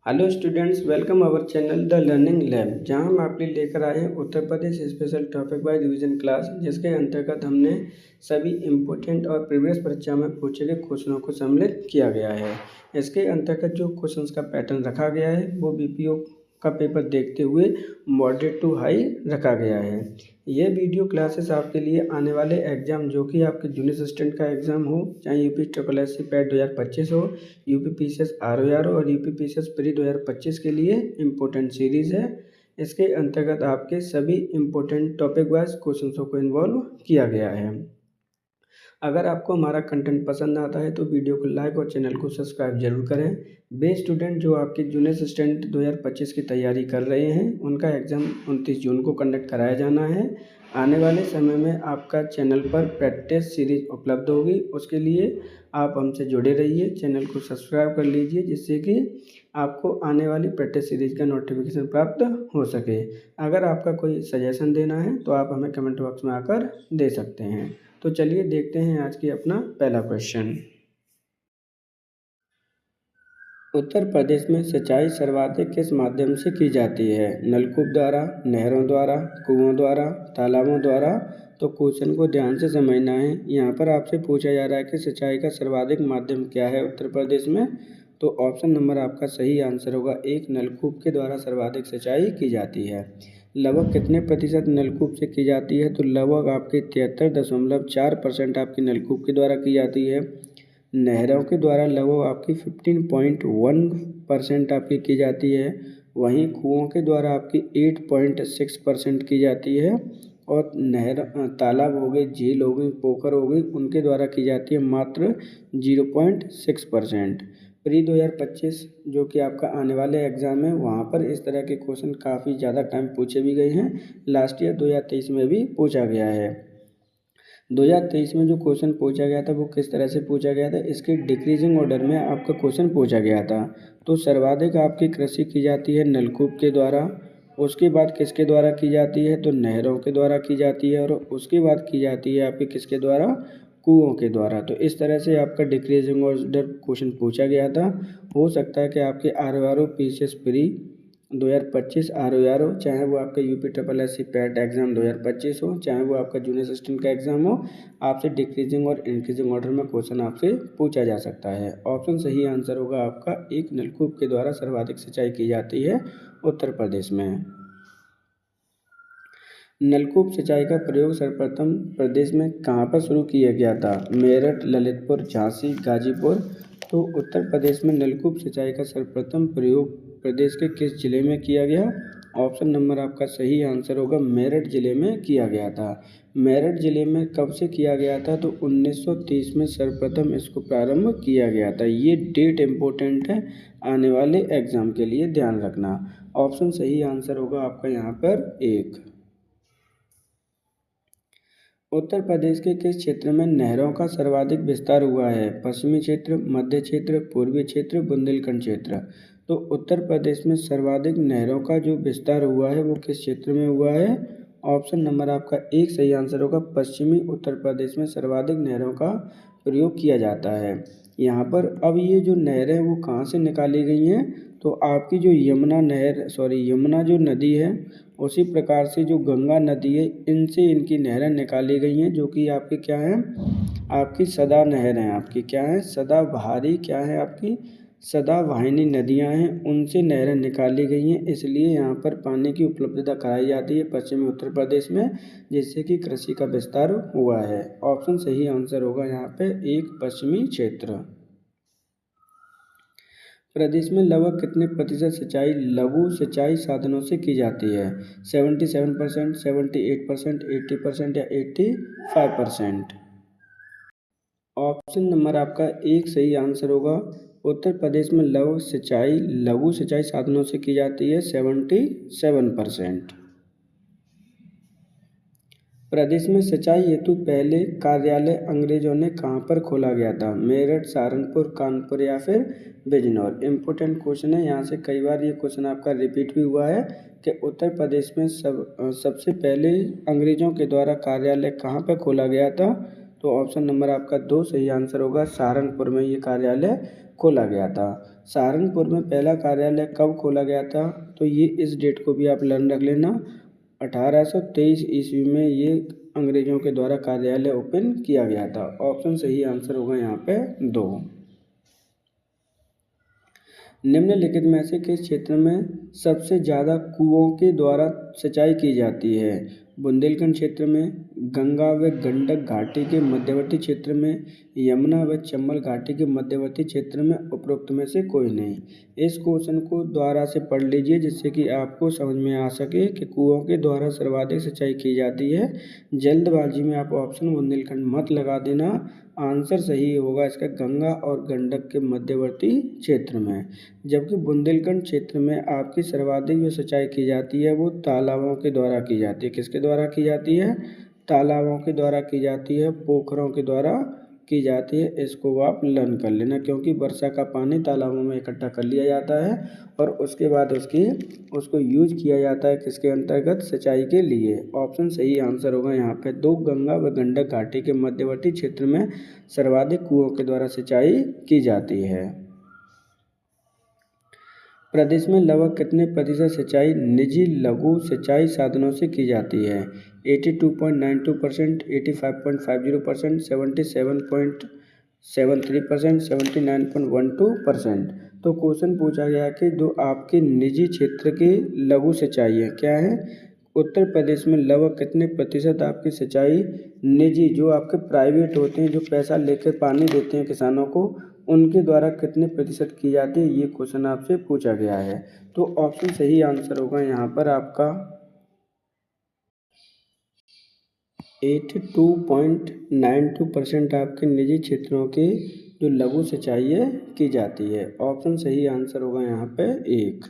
Hello students, welcome our channel the learning lab, जहां हम आपके लिए लेकर आए हैं Uttar Pradesh special topic wise revision class, जिसके अंतर्गत हमने सभी इम्पोर्टेंट और प्रीवियस परीक्षा में पूछे गए क्वेश्चनों को सम्मिलित किया गया है। इसके अंतर्गत जो क्वेश्चंस का पैटर्न रखा गया है वो बीपीओ का पेपर देखते हुए मॉडरेट टू हाई रखा गया है। ये वीडियो क्लासेस आपके लिए आने वाले एग्जाम, जो कि आपके जूनियर असिस्टेंट का एग्जाम हो, चाहे UP triple S C PET 2025 हो, यूपी पीसीएस आरओआर और यूपी पीसीएस प्री 2025 के लिए इम्पोर्टेंट सीरीज़ है। इसके अंतर्गत आपके सभी इम्पोर्टेंट टॉपिक वाइज क्वेश्चंसों को इन्वॉल्व किया गया है। अगर आपको हमारा कंटेंट पसंद आता है तो वीडियो को लाइक और चैनल को सब्सक्राइब जरूर करें। वे स्टूडेंट जो आपके जूनियर असिस्टेंट 2025 की तैयारी कर रहे हैं, उनका एग्ज़ाम 29 जून को कंडक्ट कराया जाना है। आने वाले समय में आपका चैनल पर प्रैक्टिस सीरीज उपलब्ध होगी। उसके लिए आप हमसे जुड़े रहिए, चैनल को सब्सक्राइब कर लीजिए, जिससे कि आपको आने वाली प्रैक्टिस सीरीज का नोटिफिकेशन प्राप्त हो सके। अगर आपका कोई सजेशन देना है तो आप हमें कमेंट बॉक्स में आकर दे सकते हैं। तो चलिए देखते हैं आज की अपना पहला क्वेश्चन। उत्तर प्रदेश में सिंचाई सर्वाधिक किस माध्यम से की जाती है? नलकूप द्वारा, नहरों द्वारा, कुओं द्वारा, तालाबों द्वारा? तो क्वेश्चन को ध्यान से समझना है। यहाँ पर आपसे पूछा जा रहा है कि सिंचाई का सर्वाधिक माध्यम क्या है उत्तर प्रदेश में। तो ऑप्शन नंबर आपका सही आंसर होगा 1, नलकूप के द्वारा सर्वाधिक सिंचाई की जाती है। लगभग कितने प्रतिशत नलकूप से की जाती है? तो लगभग आपके 73.4% आपकी नलकूप के द्वारा की जाती है। नहरों के द्वारा लगभग आपकी 15.1% आपकी की जाती है। वहीं कुओं के द्वारा आपकी 8.6% की जाती है। और नहर, तालाब हो गए, झील हो गई, पोखर हो गई, उनके द्वारा की जाती है मात्र 0.6%। प्री 2025 जो कि आपका आने वाले एग्ज़ाम है, वहाँ पर इस तरह के क्वेश्चन काफ़ी ज़्यादा टाइम पूछे भी गए हैं। लास्ट ईयर 2023 में भी पूछा गया है। 2023 में जो क्वेश्चन पूछा गया था वो किस तरह से पूछा गया था, इसके डिक्रीजिंग ऑर्डर में आपका क्वेश्चन पूछा गया था। तो सर्वाधिक आपकी कृषि की जाती है नलकूप के द्वारा, उसके बाद किसके द्वारा की जाती है? तो नहरों के द्वारा की जाती है, और उसके बाद की जाती है आपके किसके द्वारा? कुओं के द्वारा। तो इस तरह से आपका डिक्रीजिंग ऑर्डर क्वेश्चन पूछा गया था। हो सकता है कि आपके आर पीसीएस प्री 2025 आर हो, चाहे वो आपका UP triple S C PET exam 2025 हो, चाहे वो आपका जूनियर असिस्टेंट का एग्ज़ाम हो, आपसे डिक्रीजिंग और इंक्रीजिंग ऑर्डर में क्वेश्चन आपसे पूछा जा सकता है। ऑप्शन सही आंसर होगा आपका 1, नलकूप के द्वारा सर्वाधिक सिंचाई की जाती है उत्तर प्रदेश में। नलकूप सिंचाई का प्रयोग सर्वप्रथम प्रदेश में कहाँ पर शुरू किया गया था? मेरठ, ललितपुर, झांसी, गाजीपुर? तो उत्तर प्रदेश में नलकूप सिंचाई का सर्वप्रथम प्रयोग प्रदेश के किस जिले में किया गया? ऑप्शन नंबर आपका सही आंसर होगा मेरठ जिले में किया गया था। मेरठ जिले में कब से किया गया था? तो 1930 में सर्वप्रथम इसको प्रारंभ किया गया था। ये डेट इम्पोर्टेंट है, आने वाले एग्जाम के लिए ध्यान रखना। ऑप्शन सही आंसर होगा आपका यहाँ पर 1। उत्तर प्रदेश के किस क्षेत्र में नहरों का सर्वाधिक विस्तार हुआ है? पश्चिमी क्षेत्र, मध्य क्षेत्र, पूर्वी क्षेत्र, बुंदेलखंड क्षेत्र? तो उत्तर प्रदेश में सर्वाधिक नहरों का जो विस्तार हुआ है वो किस क्षेत्र में हुआ है? ऑप्शन नंबर आपका 1 सही आंसर होगा। पश्चिमी उत्तर प्रदेश में सर्वाधिक नहरों का प्रयोग किया जाता है। यहाँ पर अब ये जो नहरें वो कहाँ से निकाली गई हैं? तो आपकी जो यमुना जो नदी है, उसी प्रकार से जो गंगा नदी है, इनसे इनकी नहरें निकाली गई हैं, जो कि आपकी क्या हैं? आपकी सदा नहर हैं। आपकी क्या हैं? सदाबहारी क्या है? आपकी सदावाहिनी नदियां हैं, उनसे नहरें निकाली गई हैं। इसलिए यहाँ पर पानी की उपलब्धता कराई जाती है पश्चिमी उत्तर प्रदेश में, जिससे कि कृषि का विस्तार हुआ है। ऑप्शन सही आंसर होगा यहाँ पे 1, पश्चिमी क्षेत्र। प्रदेश में लगभग कितने प्रतिशत सिंचाई लघु सिंचाई साधनों से की जाती है? 77%, 78%, 80% या 85%? ऑप्शन नंबर आपका 1 सही आंसर होगा। उत्तर प्रदेश में लघु सिंचाई साधनों से की जाती है 77%। प्रदेश में सिंचाई हेतु पहले कार्यालय अंग्रेजों ने कहाँ पर खोला गया था? मेरठ, सहारनपुर, कानपुर या फिर बिजनौर? इम्पोर्टेंट क्वेश्चन है, यहाँ से कई बार ये क्वेश्चन आपका रिपीट भी हुआ है कि उत्तर प्रदेश में सबसे पहले अंग्रेजों के द्वारा कार्यालय कहाँ पर खोला गया था? तो ऑप्शन नंबर आपका 2 सही आंसर होगा। सहारनपुर में ये कार्यालय खोला गया था। सहारनपुर में पहला कार्यालय कब खोला गया था, तो ये इस डेट को भी आप लर्न रख लेना। 1823 ईस्वी में ये अंग्रेजों के द्वारा कार्यालय ओपन किया गया था। ऑप्शन सही आंसर होगा यहाँ पे 2। निम्नलिखित में से किस क्षेत्र में सबसे ज़्यादा कुओं के द्वारा सिंचाई की जाती है? बुंदेलखंड क्षेत्र में, गंगा व गंडक घाटी के मध्यवर्ती क्षेत्र में, यमुना व चंबल घाटी के मध्यवर्ती क्षेत्र में, उपरोक्त में से कोई नहीं। इस क्वेश्चन को दोबारा से पढ़ लीजिए जिससे कि आपको समझ में आ सके कि कुओं के द्वारा सर्वाधिक सिंचाई की जाती है। जल्दबाजी में आप ऑप्शन बुंदेलखंड मत लगा देना। आंसर सही होगा इसका गंगा और गंडक के मध्यवर्ती क्षेत्र में। जबकि बुंदेलखंड क्षेत्र में आपकी सर्वाधिक जो सिंचाई की जाती है वो तालाबों के द्वारा की जाती है। किसके द्वारा की जाती है? तालाबों के द्वारा की जाती है, पोखरों के द्वारा की जाती है। इसको आप लर्न कर लेना, क्योंकि वर्षा का पानी तालाबों में इकट्ठा कर लिया जाता है और उसके बाद उसको यूज किया जाता है किसके अंतर्गत? सिंचाई के लिए। ऑप्शन सही आंसर होगा यहाँ पे 2। गंगा व गंडक घाटी के मध्यवर्ती क्षेत्र में सर्वाधिक कुओं के द्वारा सिंचाई की जाती है। प्रदेश में लगभग कितने प्रतिशत सिंचाई निजी लघु सिंचाई साधनों से की जाती है? 82.92%, 85.50%, 77.73%, 79.12%। तो क्वेश्चन पूछा गया कि जो आपके निजी क्षेत्र के लघु सिंचाई है क्या है? उत्तर प्रदेश में लगभग कितने प्रतिशत आपकी सिंचाई निजी, जो आपके प्राइवेट होते हैं, जो पैसा लेकर पानी देते हैं किसानों को, उनके द्वारा कितने प्रतिशत की जाती है, ये क्वेश्चन आपसे पूछा गया है। तो ऑप्शन सही आंसर होगा यहाँ पर आपका 82.92% आपके निजी क्षेत्रों की जो लघु सिंचाई है की जाती है। ऑप्शन सही आंसर होगा यहाँ पे 1।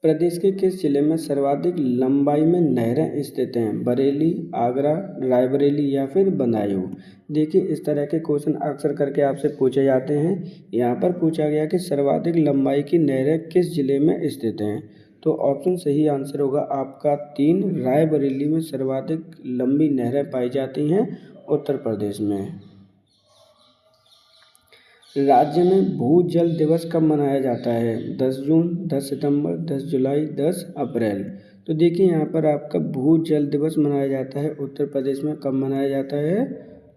प्रदेश के किस जिले में सर्वाधिक लंबाई में नहरें स्थित हैं? बरेली, आगरा, रायबरेली या फिर बदायूं? देखिए, इस तरह के क्वेश्चन अक्सर करके आपसे पूछे जाते हैं। यहाँ पर पूछा गया कि सर्वाधिक लंबाई की नहरें किस जिले में स्थित हैं? तो ऑप्शन सही आंसर होगा आपका 3। रायबरेली में सर्वाधिक लंबी नहरें पाई जाती हैं उत्तर प्रदेश में। राज्य में भूजल दिवस कब मनाया जाता है? 10 जून, 10 सितंबर, 10 जुलाई, 10 अप्रैल? तो देखिए, यहाँ पर आपका भूजल दिवस मनाया जाता है उत्तर प्रदेश में। कब मनाया जाता है?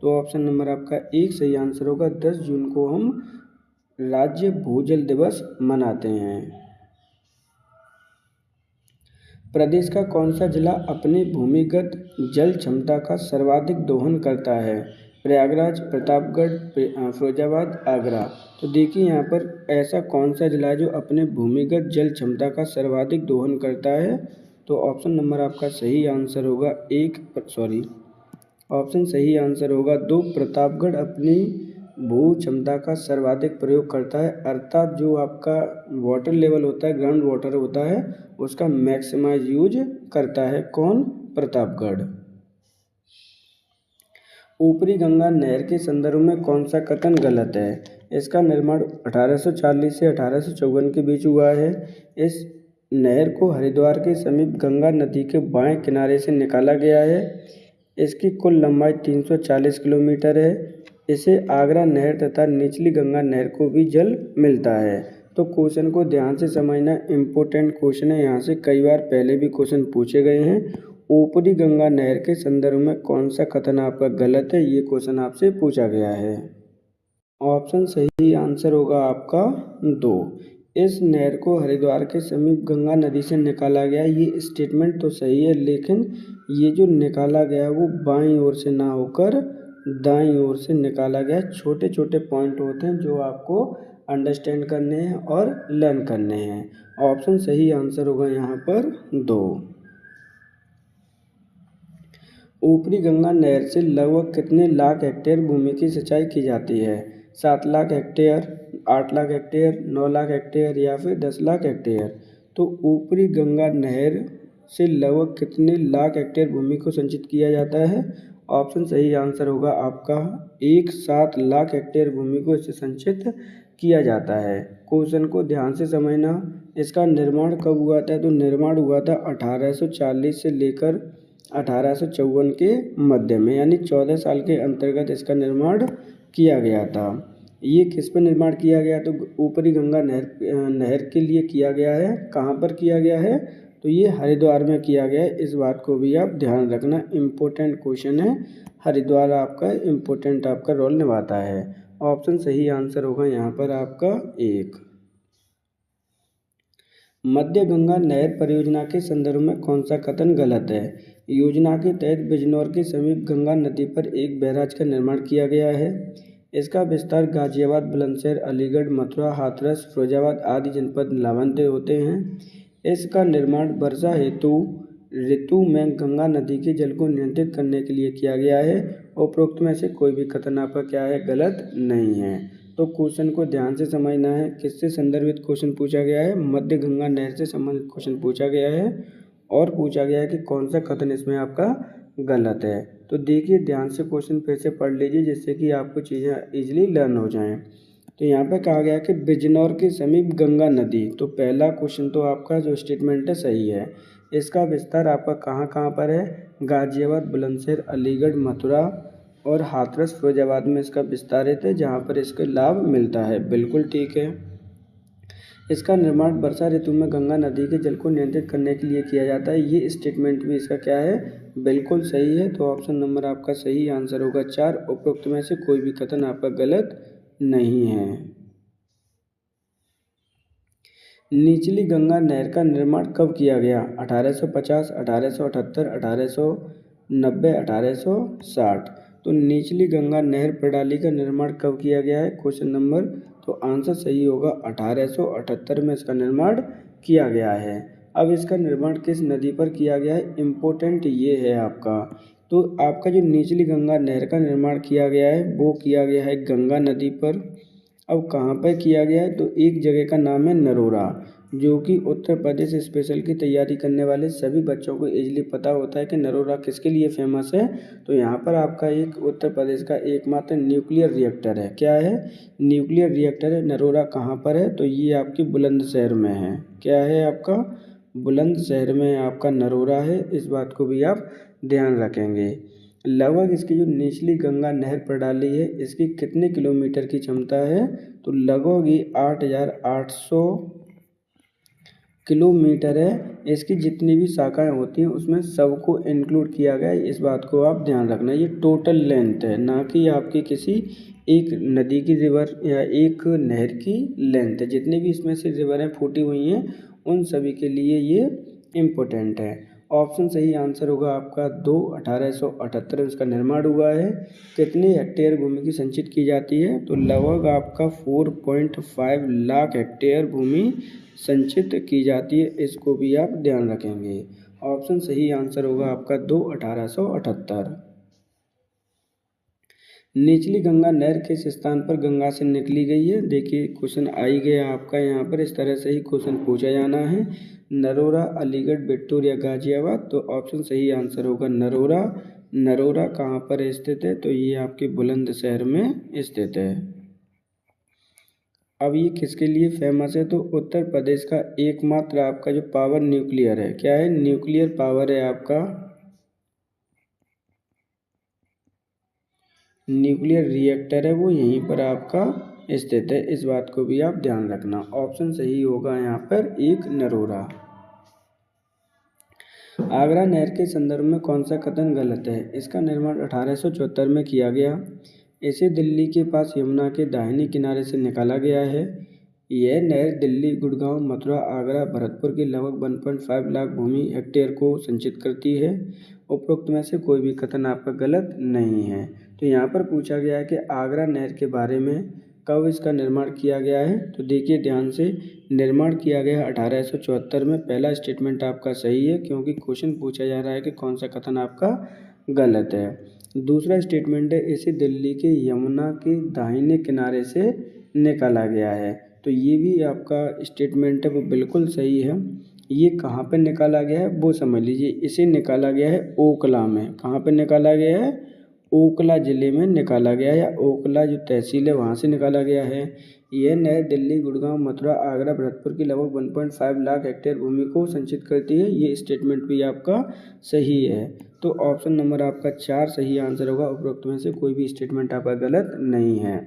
तो ऑप्शन नंबर आपका 1 सही आंसर होगा। 10 जून को हम राज्य भूजल दिवस मनाते हैं। प्रदेश का कौन सा जिला अपनी भूमिगत जल क्षमता का सर्वाधिक दोहन करता है? प्रयागराज, प्रतापगढ़, फिरोजाबाद, आगरा? तो देखिए, यहाँ पर ऐसा कौन सा जिला है जो अपने भूमिगत जल क्षमता का सर्वाधिक दोहन करता है? तो ऑप्शन नंबर आपका सही आंसर होगा ऑप्शन सही आंसर होगा 2। प्रतापगढ़ अपनी भू क्षमता का सर्वाधिक प्रयोग करता है, अर्थात जो आपका वाटर लेवल होता है, ग्राउंड वाटर होता है, उसका मैक्सिमाइज यूज करता है। कौन? प्रतापगढ़। ऊपरी गंगा नहर के संदर्भ में कौन सा कथन गलत है? इसका निर्माण 1840 से 1854 के बीच हुआ है। इस नहर को हरिद्वार के समीप गंगा नदी के बाएं किनारे से निकाला गया है। इसकी कुल लंबाई 340 किलोमीटर है। इसे आगरा नहर तथा निचली गंगा नहर को भी जल मिलता है। तो क्वेश्चन को ध्यान से समझना, इम्पोर्टेंट क्वेश्चन है। यहाँ से कई बार पहले भी क्वेश्चन पूछे गए हैं। ऊपरी गंगा नहर के संदर्भ में कौन सा कथन आपका गलत है, ये क्वेश्चन आपसे पूछा गया है। ऑप्शन सही आंसर होगा आपका 2। इस नहर को हरिद्वार के समीप गंगा नदी से निकाला गया, ये स्टेटमेंट तो सही है, लेकिन ये जो निकाला गया वो बाईं ओर से ना होकर दाईं ओर से निकाला गया। छोटे छोटे पॉइंट होते हैं जो आपको अंडरस्टैंड करने हैं और लर्न करने हैं। ऑप्शन सही आंसर होगा यहाँ पर 2। ऊपरी गंगा नहर से लगभग कितने लाख हेक्टेयर भूमि की सिंचाई की जाती है? 7 lakh hectare, 8 lakh hectare, 9 lakh hectare या फिर 10 लाख हेक्टेयर? तो ऊपरी गंगा नहर से लगभग कितने लाख हेक्टेयर भूमि को संचित किया जाता है? ऑप्शन सही आंसर होगा आपका 7 लाख हेक्टेयर भूमि को इससे संचित किया जाता है। क्वेश्चन को ध्यान से समझना। इसका निर्माण कब हुआ था? तो निर्माण हुआ था 1840 से लेकर 1854 के मध्य में, यानी 14 साल के अंतर्गत इसका निर्माण किया गया था। ये किस पर निर्माण किया गया, तो ऊपरी गंगा नहर के लिए किया गया है। कहाँ पर किया गया है, तो ये हरिद्वार में किया गया है। इस बात को भी आप ध्यान रखना, इम्पोर्टेंट क्वेश्चन है। हरिद्वार आपका इम्पोर्टेंट आपका रोल निभाता है। ऑप्शन सही आंसर होगा यहाँ पर आपका 1। मध्य गंगा नहर परियोजना के संदर्भ में कौन सा कथन गलत है। योजना के तहत बिजनौर के समीप गंगा नदी पर एक बैराज का निर्माण किया गया है। इसका विस्तार गाजियाबाद, बुलंदशहर, अलीगढ़, मथुरा, हाथरस, फिरोजाबाद आदि जनपद लाभान्वित होते हैं। इसका निर्माण वर्षा ऋतु में गंगा नदी के जल को नियंत्रित करने के लिए किया गया है। उपरोक्त में से कोई भी कथन आपका क्या है, गलत नहीं है। तो क्वेश्चन को ध्यान से समझना है। किससे संदर्भित क्वेश्चन पूछा गया है, मध्य गंगा नहर से संबंधित क्वेश्चन पूछा गया है और पूछा गया है कि कौन सा कथन इसमें आपका गलत है। तो देखिए ध्यान से क्वेश्चन फिर से पढ़ लीजिए जिससे कि आपको चीज़ें इजीली लर्न हो जाएं। तो यहाँ पे कहा गया कि बिजनौर के समीप गंगा नदी, तो पहला क्वेश्चन तो आपका जो स्टेटमेंट है सही है। इसका विस्तार आपका कहाँ कहाँ पर है, गाजियाबाद, बुलंदशहर, अलीगढ़, मथुरा और हाथरस, फिरोजाबाद में इसका विस्तारित है, जहाँ पर इसका लाभ मिलता है। बिल्कुल ठीक है। इसका निर्माण वर्षा ऋतु में गंगा नदी के जल को नियंत्रित करने के लिए किया जाता है। ये स्टेटमेंट भी इसका क्या है, बिल्कुल सही है। तो ऑप्शन नंबर आपका सही आंसर होगा 4। उपरोक्त में से कोई भी कथन आपका गलत नहीं है। निचली गंगा नहर का निर्माण कब किया गया, 1850, 1878, 1890, 1860। तो निचली गंगा नहर प्रणाली का निर्माण कब किया गया है, क्वेश्चन नंबर, तो आंसर सही होगा 1878 में इसका निर्माण किया गया है। अब इसका निर्माण किस नदी पर किया गया है, इम्पोर्टेंट ये है आपका। तो आपका जो निचली गंगा नहर का निर्माण किया गया है वो किया गया है गंगा नदी पर। अब कहाँ पर किया गया है, तो एक जगह का नाम है नरोरा, जो कि उत्तर प्रदेश स्पेशल की तैयारी करने वाले सभी बच्चों को इजीली पता होता है कि नरोरा किसके लिए फेमस है। तो यहाँ पर आपका एक उत्तर प्रदेश का एकमात्र न्यूक्लियर रिएक्टर है। क्या है, न्यूक्लियर रिएक्टर है। नरोरा कहाँ पर है, तो ये आपकी बुलंदशहर में है। क्या है आपका, बुलंदशहर में आपका नरोरा है। इस बात को भी आप ध्यान रखेंगे। लगभग इसकी जो निचली गंगा नहर प्रणाली है इसकी कितने किलोमीटर की क्षमता है, तो लगभग ही 8,800 किलोमीटर है। इसकी जितनी भी शाखाएं होती हैं उसमें सबको इंक्लूड किया गया है। इस बात को आप ध्यान रखना, ये टोटल लेंथ है, ना कि आपकी किसी एक नदी की रिवर या एक नहर की लेंथ है। जितने भी इसमें से रिवरें फूटी हुई हैं उन सभी के लिए ये इम्पोर्टेंट है। ऑप्शन सही आंसर होगा आपका 2। 1878 में इसका निर्माण हुआ है। कितनी हेक्टेयर भूमि की संचित की जाती है, तो लगभग आपका 4.5 लाख हेक्टेयर भूमि संचित की जाती है। इसको भी आप ध्यान रखेंगे। ऑप्शन सही आंसर होगा आपका 2। 1878। निचली गंगा नहर किस स्थान पर गंगा से निकली गई है, देखिए क्वेश्चन आ ही गया आपका यहाँ पर। इस तरह से ही क्वेश्चन पूछा जाना है। नरोरा, अलीगढ़, बिट्टूर या गाजियाबाद, तो ऑप्शन सही आंसर होगा नरोरा। नरोरा कहाँ पर स्थित है, तो ये आपके बुलंदशहर में स्थित है। अब ये किसके लिए फेमस है, तो उत्तर प्रदेश का एकमात्र आपका जो पावर न्यूक्लियर है, क्या है, न्यूक्लियर पावर है आपका, न्यूक्लियर रिएक्टर है वो यहीं पर आपका स्थित है। इस बात को भी आप ध्यान रखना। ऑप्शन सही होगा यहाँ पर 1 नरोरा। आगरा नहर के संदर्भ में कौन सा कथन गलत है, इसका निर्माण 1874 में किया गया। इसे दिल्ली के पास यमुना के दाहिने किनारे से निकाला गया है। यह नहर दिल्ली, गुड़गांव, मथुरा, आगरा, भरतपुर की लगभग 1.5 लाख भूमि हेक्टेयर को संचित करती है। उपरोक्त में से कोई भी कथन आपका गलत नहीं है। तो यहाँ पर पूछा गया है कि आगरा नहर के बारे में कब इसका निर्माण किया गया है, तो देखिए ध्यान से, निर्माण किया गया 1874 में। पहला स्टेटमेंट आपका सही है क्योंकि क्वेश्चन पूछा जा रहा है कि कौन सा कथन आपका गलत है। दूसरा स्टेटमेंट है इसे दिल्ली के यमुना के दाहिने किनारे से निकाला गया है, तो ये भी आपका स्टेटमेंट है वो बिल्कुल सही है। ये कहाँ पे निकाला गया है वो समझ लीजिए। इसे निकाला गया है ओखला में। कहाँ पे निकाला गया है, ओखला ज़िले में निकाला गया है, या ओखला जो तहसील है वहाँ से निकाला गया है। यह नहर दिल्ली, गुड़गांव, मथुरा, आगरा, भरतपुर की लगभग 1.5 लाख हेक्टेयर भूमि को संचित करती है। ये स्टेटमेंट भी आपका सही है। तो ऑप्शन नंबर आपका 4 सही आंसर होगा। उपरोक्त में से कोई भी स्टेटमेंट आपका गलत नहीं है।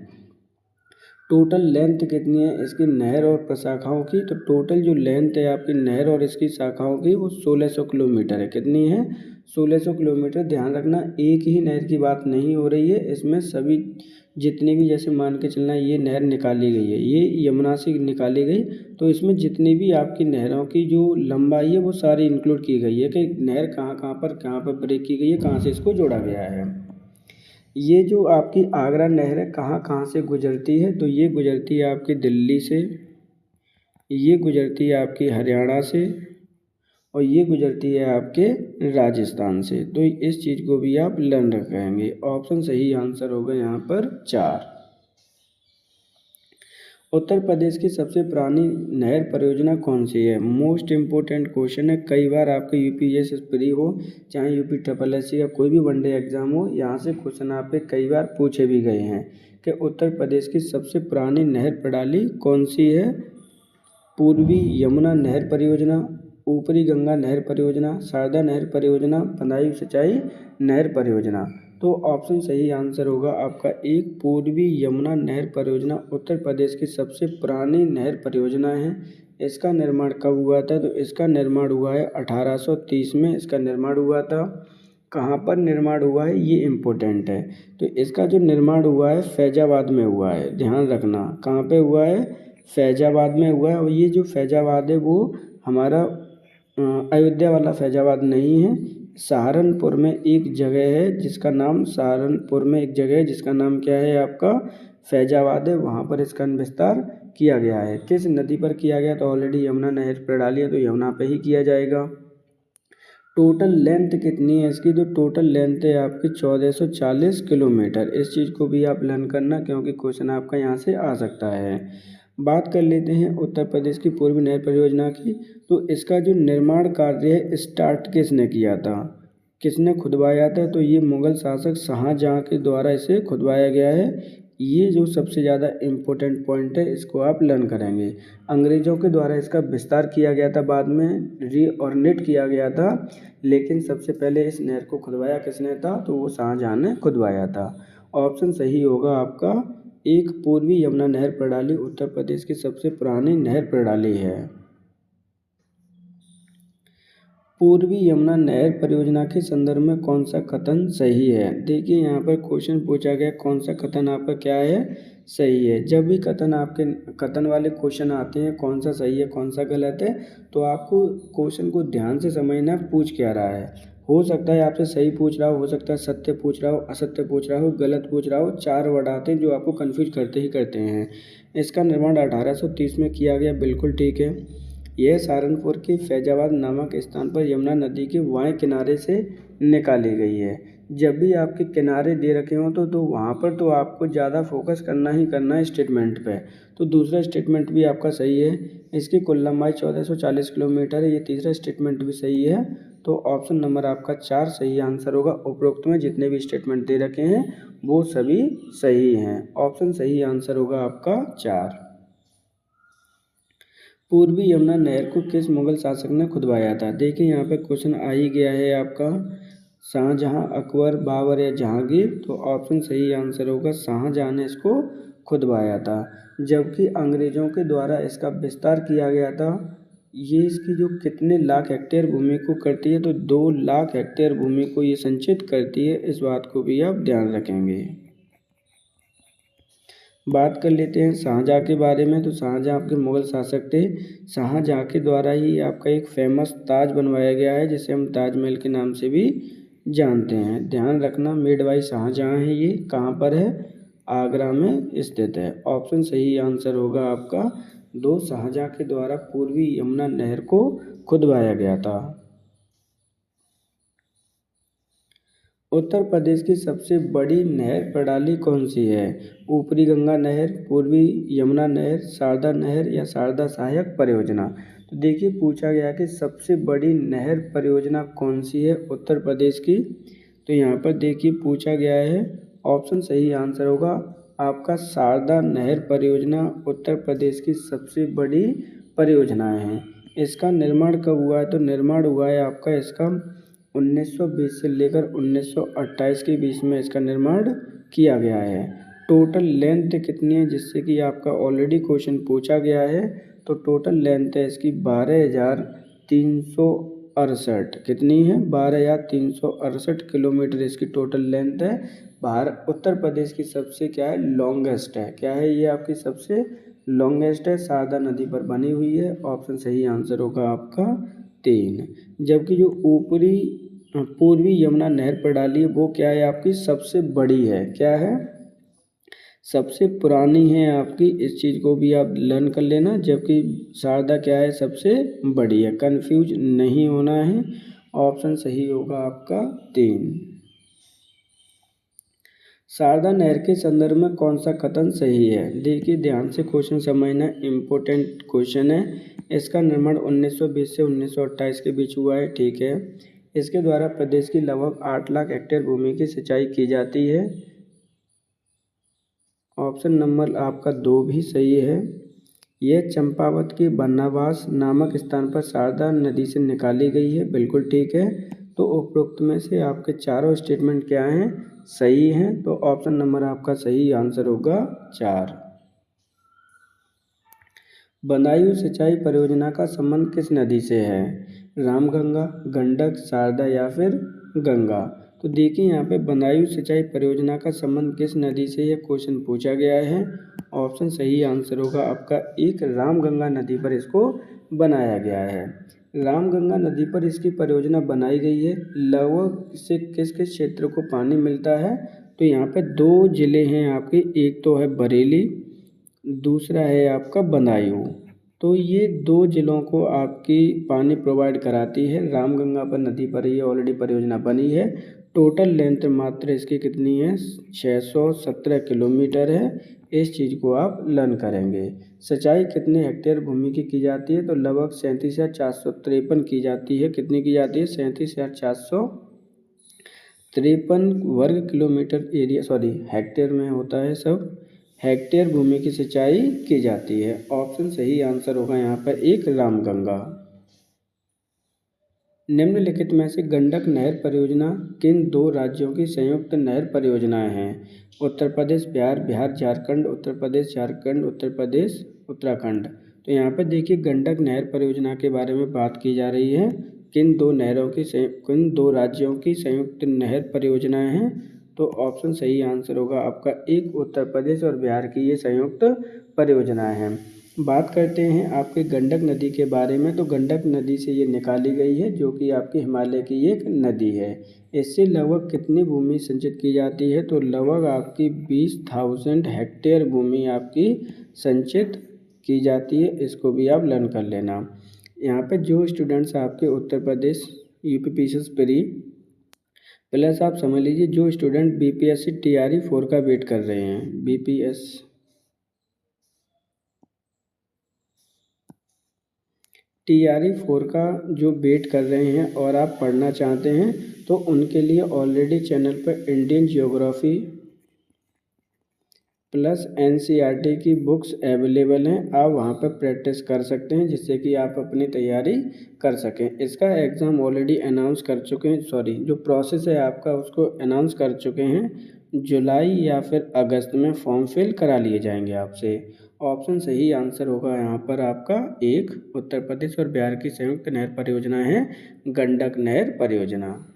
टोटल लेंथ कितनी है इसकी नहर और प्रशाखाओं की, तो टोटल जो लेंथ है आपकी नहर और इसकी शाखाओं की वो 1600 किलोमीटर है। कितनी है? 1600 किलोमीटर। ध्यान रखना एक ही नहर की बात नहीं हो रही है, इसमें सभी जितनी भी, जैसे मान के चलना ये नहर निकाली गई है, ये यमुना से निकाली गई, तो इसमें जितनी भी आपकी नहरों की जो लंबाई है वो सारी इंक्लूड की गई है कि नहर कहाँ पर ब्रेक की गई है, कहाँ से इसको जोड़ा गया है। ये जो आपकी आगरा नहर है कहाँ से गुजरती है, तो ये गुजरती है आपकी दिल्ली से, ये गुजरती है आपकी हरियाणा से, और ये गुजरती है आपके राजस्थान से। तो इस चीज़ को भी आप लर्न रखेंगे। ऑप्शन सही आंसर होगा यहाँ पर 4। उत्तर प्रदेश की सबसे पुरानी नहर परियोजना कौन सी है? मोस्ट इम्पोर्टेंट क्वेश्चन है। कई बार आपके यूपीएससी प्री हो, चाहे यूपी ट्रिपल एस का कोई भी वनडे एग्जाम हो, यहाँ से क्वेश्चन आपके कई बार पूछे भी गए हैं कि उत्तर प्रदेश की सबसे पुरानी नहर प्रणाली कौन सी है? पूर्वी यमुना नहर परियोजना, ऊपरी गंगा नहर परियोजना, शारदा नहर परियोजना, बदायूं सिंचाई नहर परियोजना। तो ऑप्शन सही आंसर होगा आपका एक, पूर्वी यमुना नहर परियोजना उत्तर प्रदेश की सबसे पुरानी नहर परियोजना है। इसका निर्माण कब हुआ था? तो इसका निर्माण हुआ है 1830 में इसका निर्माण हुआ था। कहाँ पर निर्माण हुआ है ये इम्पोर्टेंट है। तो इसका जो निर्माण हुआ है फैजाबाद में हुआ है, ध्यान रखना। कहाँ पे हुआ है? फैजाबाद में हुआ है। और ये जो फैजाबाद है वो हमारा अयोध्या वाला फैजाबाद नहीं है। सहारनपुर में एक जगह है जिसका नाम क्या है आपका? फैजाबाद है। वहाँ पर इसका विस्तार किया गया है। किस नदी पर किया गया? तो ऑलरेडी यमुना नहर प्रणाली है तो यमुना पे ही किया जाएगा। टोटल लेंथ कितनी है इसकी? तो टोटल लेंथ है आपकी 1440 किलोमीटर। इस चीज़ को भी आप लर्न करना क्योंकि क्वेश्चन आपका यहाँ से आ सकता है। बात कर लेते हैं उत्तर प्रदेश की पूर्वी नहर परियोजना की। तो इसका जो निर्माण कार्य है स्टार्ट किसने किया था, किसने खुदवाया था? तो ये मुगल शासक शाहजहाँ के द्वारा इसे खुदवाया गया है। ये जो सबसे ज़्यादा इम्पोर्टेंट पॉइंट है इसको आप लर्न करेंगे। अंग्रेज़ों के द्वारा इसका विस्तार किया गया था, बाद में रीऑर्गेनाइज किया गया था, लेकिन सबसे पहले इस नहर को खुदवाया किसने था? तो वो शाहजहाँ ने खुदवाया था। ऑप्शन सही होगा आपका एक, पूर्वी यमुना नहर प्रणाली उत्तर प्रदेश की सबसे पुरानी नहर प्रणाली है। पूर्वी यमुना नहर परियोजना के संदर्भ में कौन सा कथन सही है? देखिए यहाँ पर क्वेश्चन पूछा गया कौन सा कथन आपका क्या है? सही है। जब भी कथन वाले क्वेश्चन आते हैं कौन सा सही है कौन सा गलत है, तो आपको क्वेश्चन को ध्यान से समझना पूछ क्या रहा है। हो सकता है आपसे सही पूछ रहा हो सकता है सत्य पूछ रहा हो, असत्य पूछ रहा हो, गलत पूछ रहा हो। 4 वर्ड आते हैं जो आपको कन्फ्यूज करते हैं। इसका निर्माण 1830 में किया गया, बिल्कुल ठीक है। यह सहारनपुर के फैजाबाद नामक स्थान पर यमुना नदी के बाएं किनारे से निकाली गई है। जब भी आपके किनारे दे रखे हों तो वहाँ पर तो आपको ज़्यादा फोकस करना ही करना है स्टेटमेंट पे। तो दूसरा स्टेटमेंट भी आपका सही है। इसकी कुल लंबाई 1440 किलोमीटर है, ये तीसरा स्टेटमेंट भी सही है। तो ऑप्शन नंबर आपका 4 सही आंसर होगा। उपरोक्त में जितने भी स्टेटमेंट दे रखे हैं वो सभी सही हैं। ऑप्शन सही आंसर होगा आपका 4। पूर्वी यमुना नहर को किस मुगल शासक ने खुदवाया था? देखिए यहाँ पे क्वेश्चन आ ही गया है आपका, शाहजहाँ, अकबर, बाबर या जहांगीर। तो ऑप्शन सही आंसर होगा शाहजहाँ ने इसको खुदवाया था। जबकि अंग्रेज़ों के द्वारा इसका विस्तार किया गया था। ये इसकी जो कितने लाख हेक्टेयर भूमि को करती है, तो 2 लाख हेक्टेयर भूमि को ये संचित करती है। इस बात को भी आप ध्यान रखेंगे। बात कर लेते हैं शाहजहाँ के बारे में। तो शाहजहाँ आपके मुग़ल शासक थे। शाहजहाँ के द्वारा ही आपका एक फेमस ताज बनवाया गया है जिसे हम ताजमहल के नाम से भी जानते हैं। ध्यान रखना मेड बाई शाहजहाँ है। ये कहाँ पर है? आगरा में स्थित है। ऑप्शन सही आंसर होगा आपका 2, शाहजहाँ के द्वारा पूर्वी यमुना नहर को खुदवाया गया था। उत्तर प्रदेश की सबसे बड़ी नहर प्रणाली कौन सी है? ऊपरी गंगा नहर, पूर्वी यमुना नहर, शारदा नहर या शारदा सहायक परियोजना। तो देखिए पूछा गया कि सबसे बड़ी नहर परियोजना कौन सी है उत्तर प्रदेश की। तो यहाँ पर देखिए पूछा गया है, ऑप्शन सही आंसर होगा आपका शारदा नहर परियोजना उत्तर प्रदेश की सबसे बड़ी परियोजनाएं हैं। इसका निर्माण कब हुआ है? तो निर्माण हुआ है आपका इसका 1920 से लेकर 1928 के बीच में इसका निर्माण किया गया है। टोटल लेंथ कितनी है, जिससे कि आपका ऑलरेडी क्वेश्चन पूछा गया है। तो टोटल लेंथ है इसकी 12,368। कितनी है? 12,368 किलोमीटर इसकी टोटल लेंथ है। भारत उत्तर प्रदेश की सबसे क्या है, लॉन्गेस्ट है। क्या है ये? आपकी सबसे लॉन्गेस्ट है, शारदा नदी पर बनी हुई है। ऑप्शन सही आंसर होगा आपका 3। जबकि जो ऊपरी पूर्वी यमुना नहर प्रणाली है वो क्या है आपकी, सबसे बड़ी है। क्या है? सबसे पुरानी है आपकी। इस चीज़ को भी आप लर्न कर लेना। जबकि शारदा क्या है, सबसे बड़ी है। कंफ्यूज नहीं होना है। ऑप्शन सही होगा आपका 3। शारदा नहर के संदर्भ में कौन सा कथन सही है? देखिए ध्यान से क्वेश्चन समझना, इम्पोर्टेंट क्वेश्चन है। इसका निर्माण 1920 से 1928 के बीच हुआ है। ठीक है। इसके द्वारा प्रदेश की लगभग 8 लाख हेक्टेयर भूमि की सिंचाई की जाती है। ऑप्शन नंबर आपका 2 भी सही है। यह चंपावत के बनावास नामक स्थान पर शारदा नदी से निकाली गई है। बिल्कुल ठीक है। तो उपरोक्त में से आपके चारों स्टेटमेंट क्या हैं, सही हैं। तो ऑप्शन नंबर आपका सही आंसर होगा 4। बदायूं सिंचाई परियोजना का संबंध किस नदी से है? रामगंगा, गंडक, शारदा या फिर गंगा? तो देखिए यहाँ पे बदायूं सिंचाई परियोजना का संबंध किस नदी से यह क्वेश्चन पूछा गया है। ऑप्शन सही आंसर होगा आपका 1, रामगंगा नदी पर इसको बनाया गया है। रामगंगा नदी पर इसकी परियोजना बनाई गई है। लगभग से किस किस क्षेत्र को पानी मिलता है? तो यहाँ पे 2 जिले हैं आपके, एक तो है बरेली, दूसरा है आपका बदायूं। तो ये 2 जिलों को आपकी पानी प्रोवाइड कराती है। रामगंगा पर नदी पर ये ऑलरेडी परियोजना बनी है। टोटल लेंथ मात्र इसकी कितनी है, 617 किलोमीटर है। इस चीज़ को आप लर्न करेंगे। सिंचाई कितने हेक्टेयर भूमि की जाती है? तो लगभग 37,453 की जाती है। कितनी की जाती है? 37,453 वर्ग किलोमीटर एरिया, हेक्टेयर में होता है सब। हेक्टेयर भूमि की सिंचाई की जाती है। ऑप्शन सही आंसर होगा यहाँ पर 1, रामगंगा। निम्नलिखित में से गंडक नहर परियोजना किन 2 राज्यों की संयुक्त नहर परियोजनाएं हैं? उत्तर प्रदेश बिहार, बिहार झारखंड, उत्तर प्रदेश झारखंड, उत्तर प्रदेश उत्तराखंड। तो यहाँ पर देखिए गंडक नहर परियोजना के बारे में बात की जा रही है। किन 2 राज्यों की संयुक्त नहर परियोजनाएं हैं? तो ऑप्शन सही आंसर होगा आपका 1, उत्तर प्रदेश और बिहार की ये संयुक्त परियोजनाएं हैं। बात करते हैं आपके गंडक नदी के बारे में। तो गंडक नदी से ये निकाली गई है, जो कि आपकी हिमालय की एक नदी है। इससे लगभग कितनी भूमि सिंचित की जाती है? तो लगभग आपकी 20,000 हेक्टेयर भूमि आपकी संचित की जाती है। इसको भी आप लर्न कर लेना। यहाँ पे जो स्टूडेंट्स आपके Uttar Pradesh UPPCS pre plus आप समझ लीजिए जो स्टूडेंट बीपीएससी टीआरई 4 का वेट कर रहे हैं, टीआरई 4 का जो वेट कर रहे हैं और आप पढ़ना चाहते हैं, तो उनके लिए ऑलरेडी चैनल पर इंडियन ज्योग्राफी प्लस एनसीईआरटी की बुक्स अवेलेबल हैं। आप वहां पर प्रैक्टिस कर सकते हैं, जिससे कि आप अपनी तैयारी कर सकें। इसका एग्ज़ाम ऑलरेडी अनाउंस कर चुके हैं, जो प्रोसेस है आपका उसको अनाउंस कर चुके हैं। जुलाई या फिर अगस्त में फॉर्म फिल करा लिए जाएंगे आपसे। ऑप्शन सही आंसर होगा यहाँ पर आपका 1, उत्तर प्रदेश और बिहार की संयुक्त नहर परियोजना है गंडक नहर परियोजना।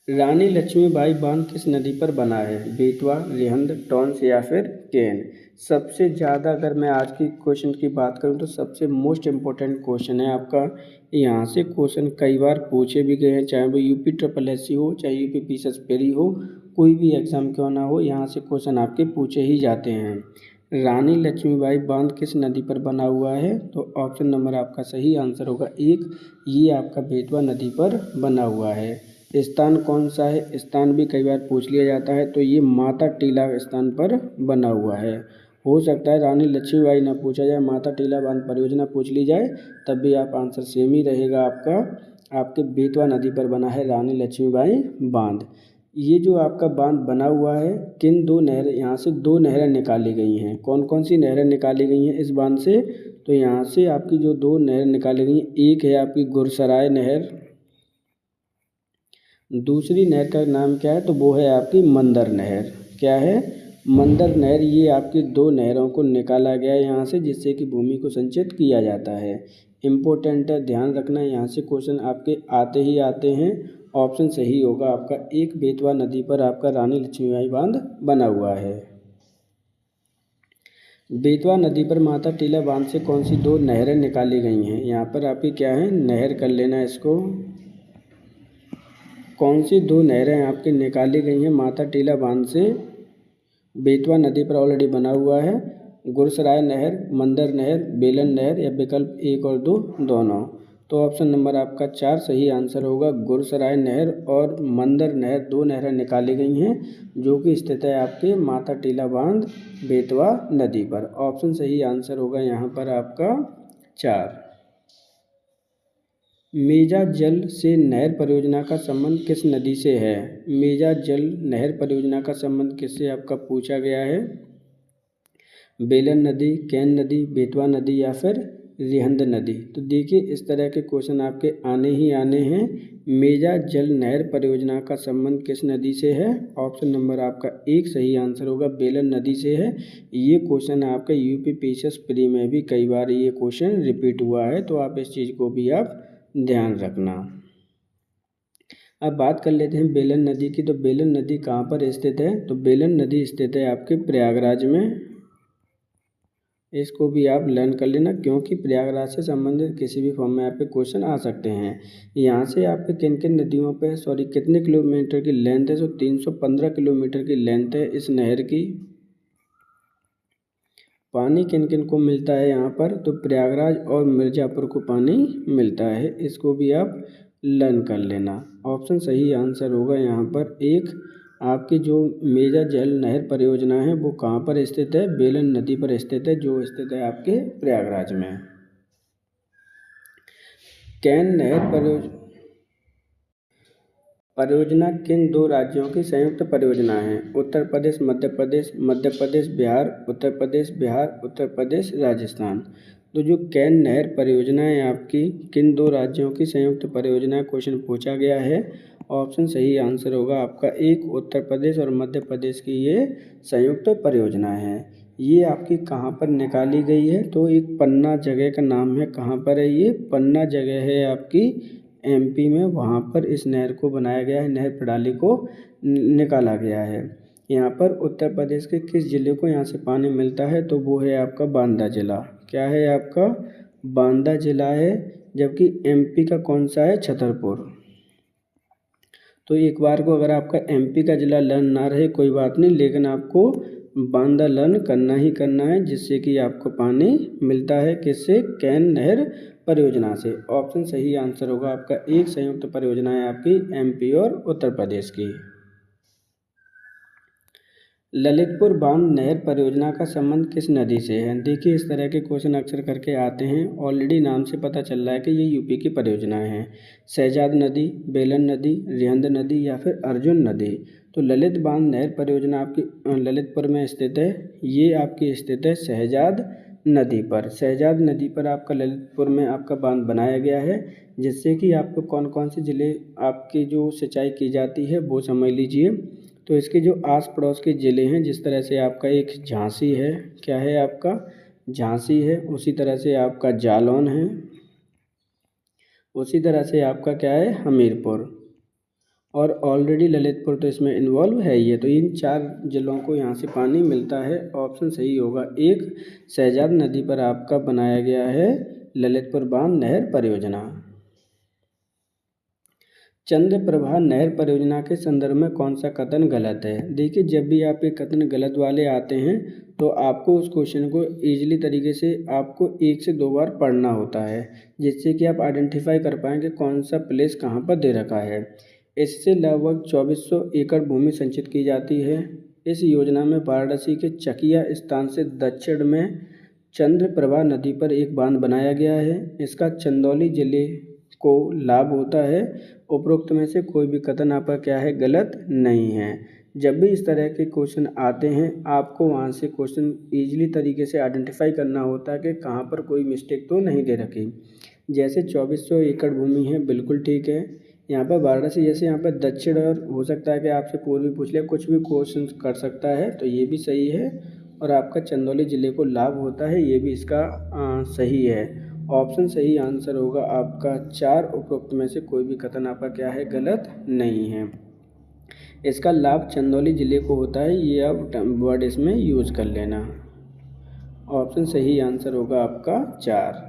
रानी लक्ष्मीबाई बांध किस नदी पर बना है? बेतवा, रिहंद, टॉन्स या फिर केन? सबसे ज़्यादा अगर मैं आज की क्वेश्चन की बात करूं तो सबसे मोस्ट इम्पोर्टेंट क्वेश्चन है आपका। यहाँ से क्वेश्चन कई बार पूछे भी गए हैं, चाहे वो यूपी ट्रिपल एससी हो, चाहे यूपी पीसीएस प्री हो, कोई भी एग्ज़ाम क्यों ना हो, यहाँ से क्वेश्चन आपके पूछे ही जाते हैं। रानी लक्ष्मीबाई बांध किस नदी पर बना हुआ है? तो ऑप्शन नंबर आपका सही आंसर होगा 1, ये आपका बेतवा नदी पर बना हुआ है। स्थान कौन सा है? स्थान भी कई बार पूछ लिया जाता है। तो ये माता टीला स्थान पर बना हुआ है। हो सकता है रानी लक्ष्मीबाई ना पूछा जाए, माता टीला बांध परियोजना पूछ ली जाए, तब भी आप आंसर सेम ही रहेगा आपका। आपके बेतवा नदी पर बना है रानी लक्ष्मीबाई बांध। ये जो आपका बांध बना हुआ है, किन 2 नहर, यहाँ से 2 नहरें निकाली गई हैं। कौन कौन सी नहरें निकाली गई हैं इस बांध से? तो यहाँ से आपकी जो 2 नहर निकाली गई हैं, एक है आपकी गुरसराय नहर, दूसरी नहर का नाम क्या है? तो वो है आपकी मंदर नहर। क्या है, मंदर नहर। ये आपकी 2 नहरों को निकाला गया है यहाँ से, जिससे कि भूमि को संचित किया जाता है। इम्पोर्टेंट है, ध्यान रखना, यहाँ से क्वेश्चन आपके आते ही आते हैं। ऑप्शन सही होगा आपका एक, बेतवा नदी पर आपका रानी लक्ष्मीबाई बांध बना हुआ है। बेतवा नदी पर माता टीला बांध से कौन सी 2 नहरें निकाली गई हैं? यहाँ पर आपकी क्या है, नहर कर लेना इसको। कौन सी 2 नहरें आपकी निकाली गई हैं माता टीला बांध से? बेतवा नदी पर ऑलरेडी बना हुआ है, गुरसराय नहर, मंदर नहर, बेलन नहर, या विकल्प 1 और 2 दोनों। तो ऑप्शन नंबर आपका 4 सही आंसर होगा। गुरसराय नहर और मंदर नहर 2 नहरें निकाली गई हैं, जो कि स्थित है आपके माता टीला बांध बेतवा नदी पर। ऑप्शन सही आंसर होगा यहाँ पर आपका 4। मेजा जल से नहर परियोजना का संबंध किस नदी से है? मेजा जल नहर परियोजना का संबंध किससे आपका पूछा गया है? बेलन नदी, कैन नदी, बेतवा नदी, या फिर रिहंद नदी। तो देखिए, इस तरह के क्वेश्चन आपके आने ही आने हैं। मेजा जल नहर परियोजना का संबंध किस नदी से है? ऑप्शन नंबर आपका 1 सही आंसर होगा, बेलन नदी से है। ये क्वेश्चन आपका यूपी पीसीएस प्री में भी कई बार ये क्वेश्चन रिपीट हुआ है, तो आप इस चीज़ को भी आप ध्यान रखना। अब बात कर लेते हैं बेलन नदी की। तो बेलन नदी कहाँ पर स्थित है? तो बेलन नदी स्थित है आपके प्रयागराज में। इसको भी आप लर्न कर लेना, क्योंकि प्रयागराज से संबंधित किसी भी फॉर्म में आपके क्वेश्चन आ सकते हैं। यहाँ से आपके किन किन नदियों पे कितने किलोमीटर की लेंथ है? तो 315 किलोमीटर की लेंथ है इस नहर की। पानी किन किन को मिलता है यहाँ पर? तो प्रयागराज और मिर्ज़ापुर को पानी मिलता है। इसको भी आप लर्न कर लेना। ऑप्शन सही आंसर होगा यहाँ पर 1। आपकी जो मेजा जल नहर परियोजना है वो कहाँ पर स्थित है? बेलन नदी पर स्थित है, जो स्थित है आपके प्रयागराज में। कैन नहर परियोजना किन 2 राज्यों की संयुक्त परियोजना है? उत्तर प्रदेश, मध्य प्रदेश, मध्य प्रदेश बिहार, उत्तर प्रदेश बिहार, उत्तर प्रदेश राजस्थान। तो जो कैन नहर परियोजना है आपकी किन 2 राज्यों की संयुक्त परियोजना, क्वेश्चन पूछा गया है। ऑप्शन सही आंसर होगा आपका 1, उत्तर प्रदेश और मध्य प्रदेश की ये संयुक्त परियोजना है। ये आपकी कहाँ पर निकाली गई है? तो एक पन्ना जगह का नाम है। कहाँ पर है ये? पन्ना जगह है आपकी एमपी में। वहाँ पर इस नहर को बनाया गया है, नहर प्रणाली को निकाला गया है। यहाँ पर उत्तर प्रदेश के किस ज़िले को यहाँ से पानी मिलता है? तो वो है आपका बांदा ज़िला। क्या है आपका? बांदा ज़िला है। जबकि एमपी का कौन सा है? छतरपुर। तो एक बार को अगर आपका एमपी का ज़िला लर्न ना रहे कोई बात नहीं, लेकिन आपको बांदा लर्न करना ही करना है, जिससे कि आपको पानी मिलता है किससे? कैन नहर परियोजना से। ऑप्शन सही आंसर होगा आपका 1, संयुक्त परियोजना है आपकी एमपी और उत्तर प्रदेश की। ललितपुर बांध नहर परियोजना का संबंध किस नदी से है? देखिए, इस तरह के क्वेश्चन अक्सर करके आते हैं। ऑलरेडी नाम से पता चल रहा है कि ये यूपी की परियोजना है। शहजाद नदी, बेलन नदी, रिहंद नदी, या फिर अर्जुन नदी। तो ललित बांध नहर परियोजना आपकी ललितपुर में स्थित है। ये आपकी स्थित है शहजाद नदी पर। शहजाद नदी पर आपका ललितपुर में आपका बांध बनाया गया है, जिससे कि आपको कौन कौन से ज़िले आपकी जो सिंचाई की जाती है वो समझ लीजिए। तो इसके जो आस पड़ोस के ज़िले हैं, जिस तरह से आपका एक झांसी है। क्या है आपका? झांसी है। उसी तरह से आपका जालौन है। उसी तरह से आपका क्या है? हमीरपुर। और ऑलरेडी ललितपुर तो इसमें इन्वॉल्व है ही है। तो इन 4 ज़िलों को यहाँ से पानी मिलता है। ऑप्शन सही होगा 1, शहजाद नदी पर आपका बनाया गया है ललितपुर बांध नहर परियोजना। चंद्रप्रभा नहर परियोजना के संदर्भ में कौन सा कथन गलत है? देखिए, जब भी आप ये कथन गलत वाले आते हैं तो आपको उस क्वेश्चन को ईजिली तरीके से आपको 1 से 2 बार पढ़ना होता है, जिससे कि आप आइडेंटिफाई कर पाएँ कि कौन सा प्लेस कहाँ पर दे रखा है। इससे लगभग 2400 एकड़ भूमि संचित की जाती है। इस योजना में वाराणसी के चकिया स्थान से दक्षिण में चंद्रप्रभा नदी पर एक बांध बनाया गया है। इसका चंदौली जिले को लाभ होता है। उपरोक्त में से कोई भी कथन आपका क्या है? गलत नहीं है। जब भी इस तरह के क्वेश्चन आते हैं, आपको वहाँ से क्वेश्चन ईजिली तरीके से आइडेंटिफाई करना होता है कि कहाँ पर कोई मिस्टेक तो नहीं दे रखी। जैसे 2400 एकड़ भूमि है, बिल्कुल ठीक है। यहाँ पर वाराणसी जैसे यहाँ पर दक्षिण और हो सकता है कि आपसे पूर्वी पूछ ले, कुछ भी क्वेश्चन कर सकता है, तो ये भी सही है। और आपका चंदौली ज़िले को लाभ होता है, ये भी इसका सही है। ऑप्शन सही आंसर होगा आपका 4 उपरोक्त में से कोई भी कथन आपका क्या है, गलत नहीं है। इसका लाभ चंदौली ज़िले को होता है, ये आप वर्ड इसमें यूज़ कर लेना। ऑप्शन सही आंसर होगा आपका 4।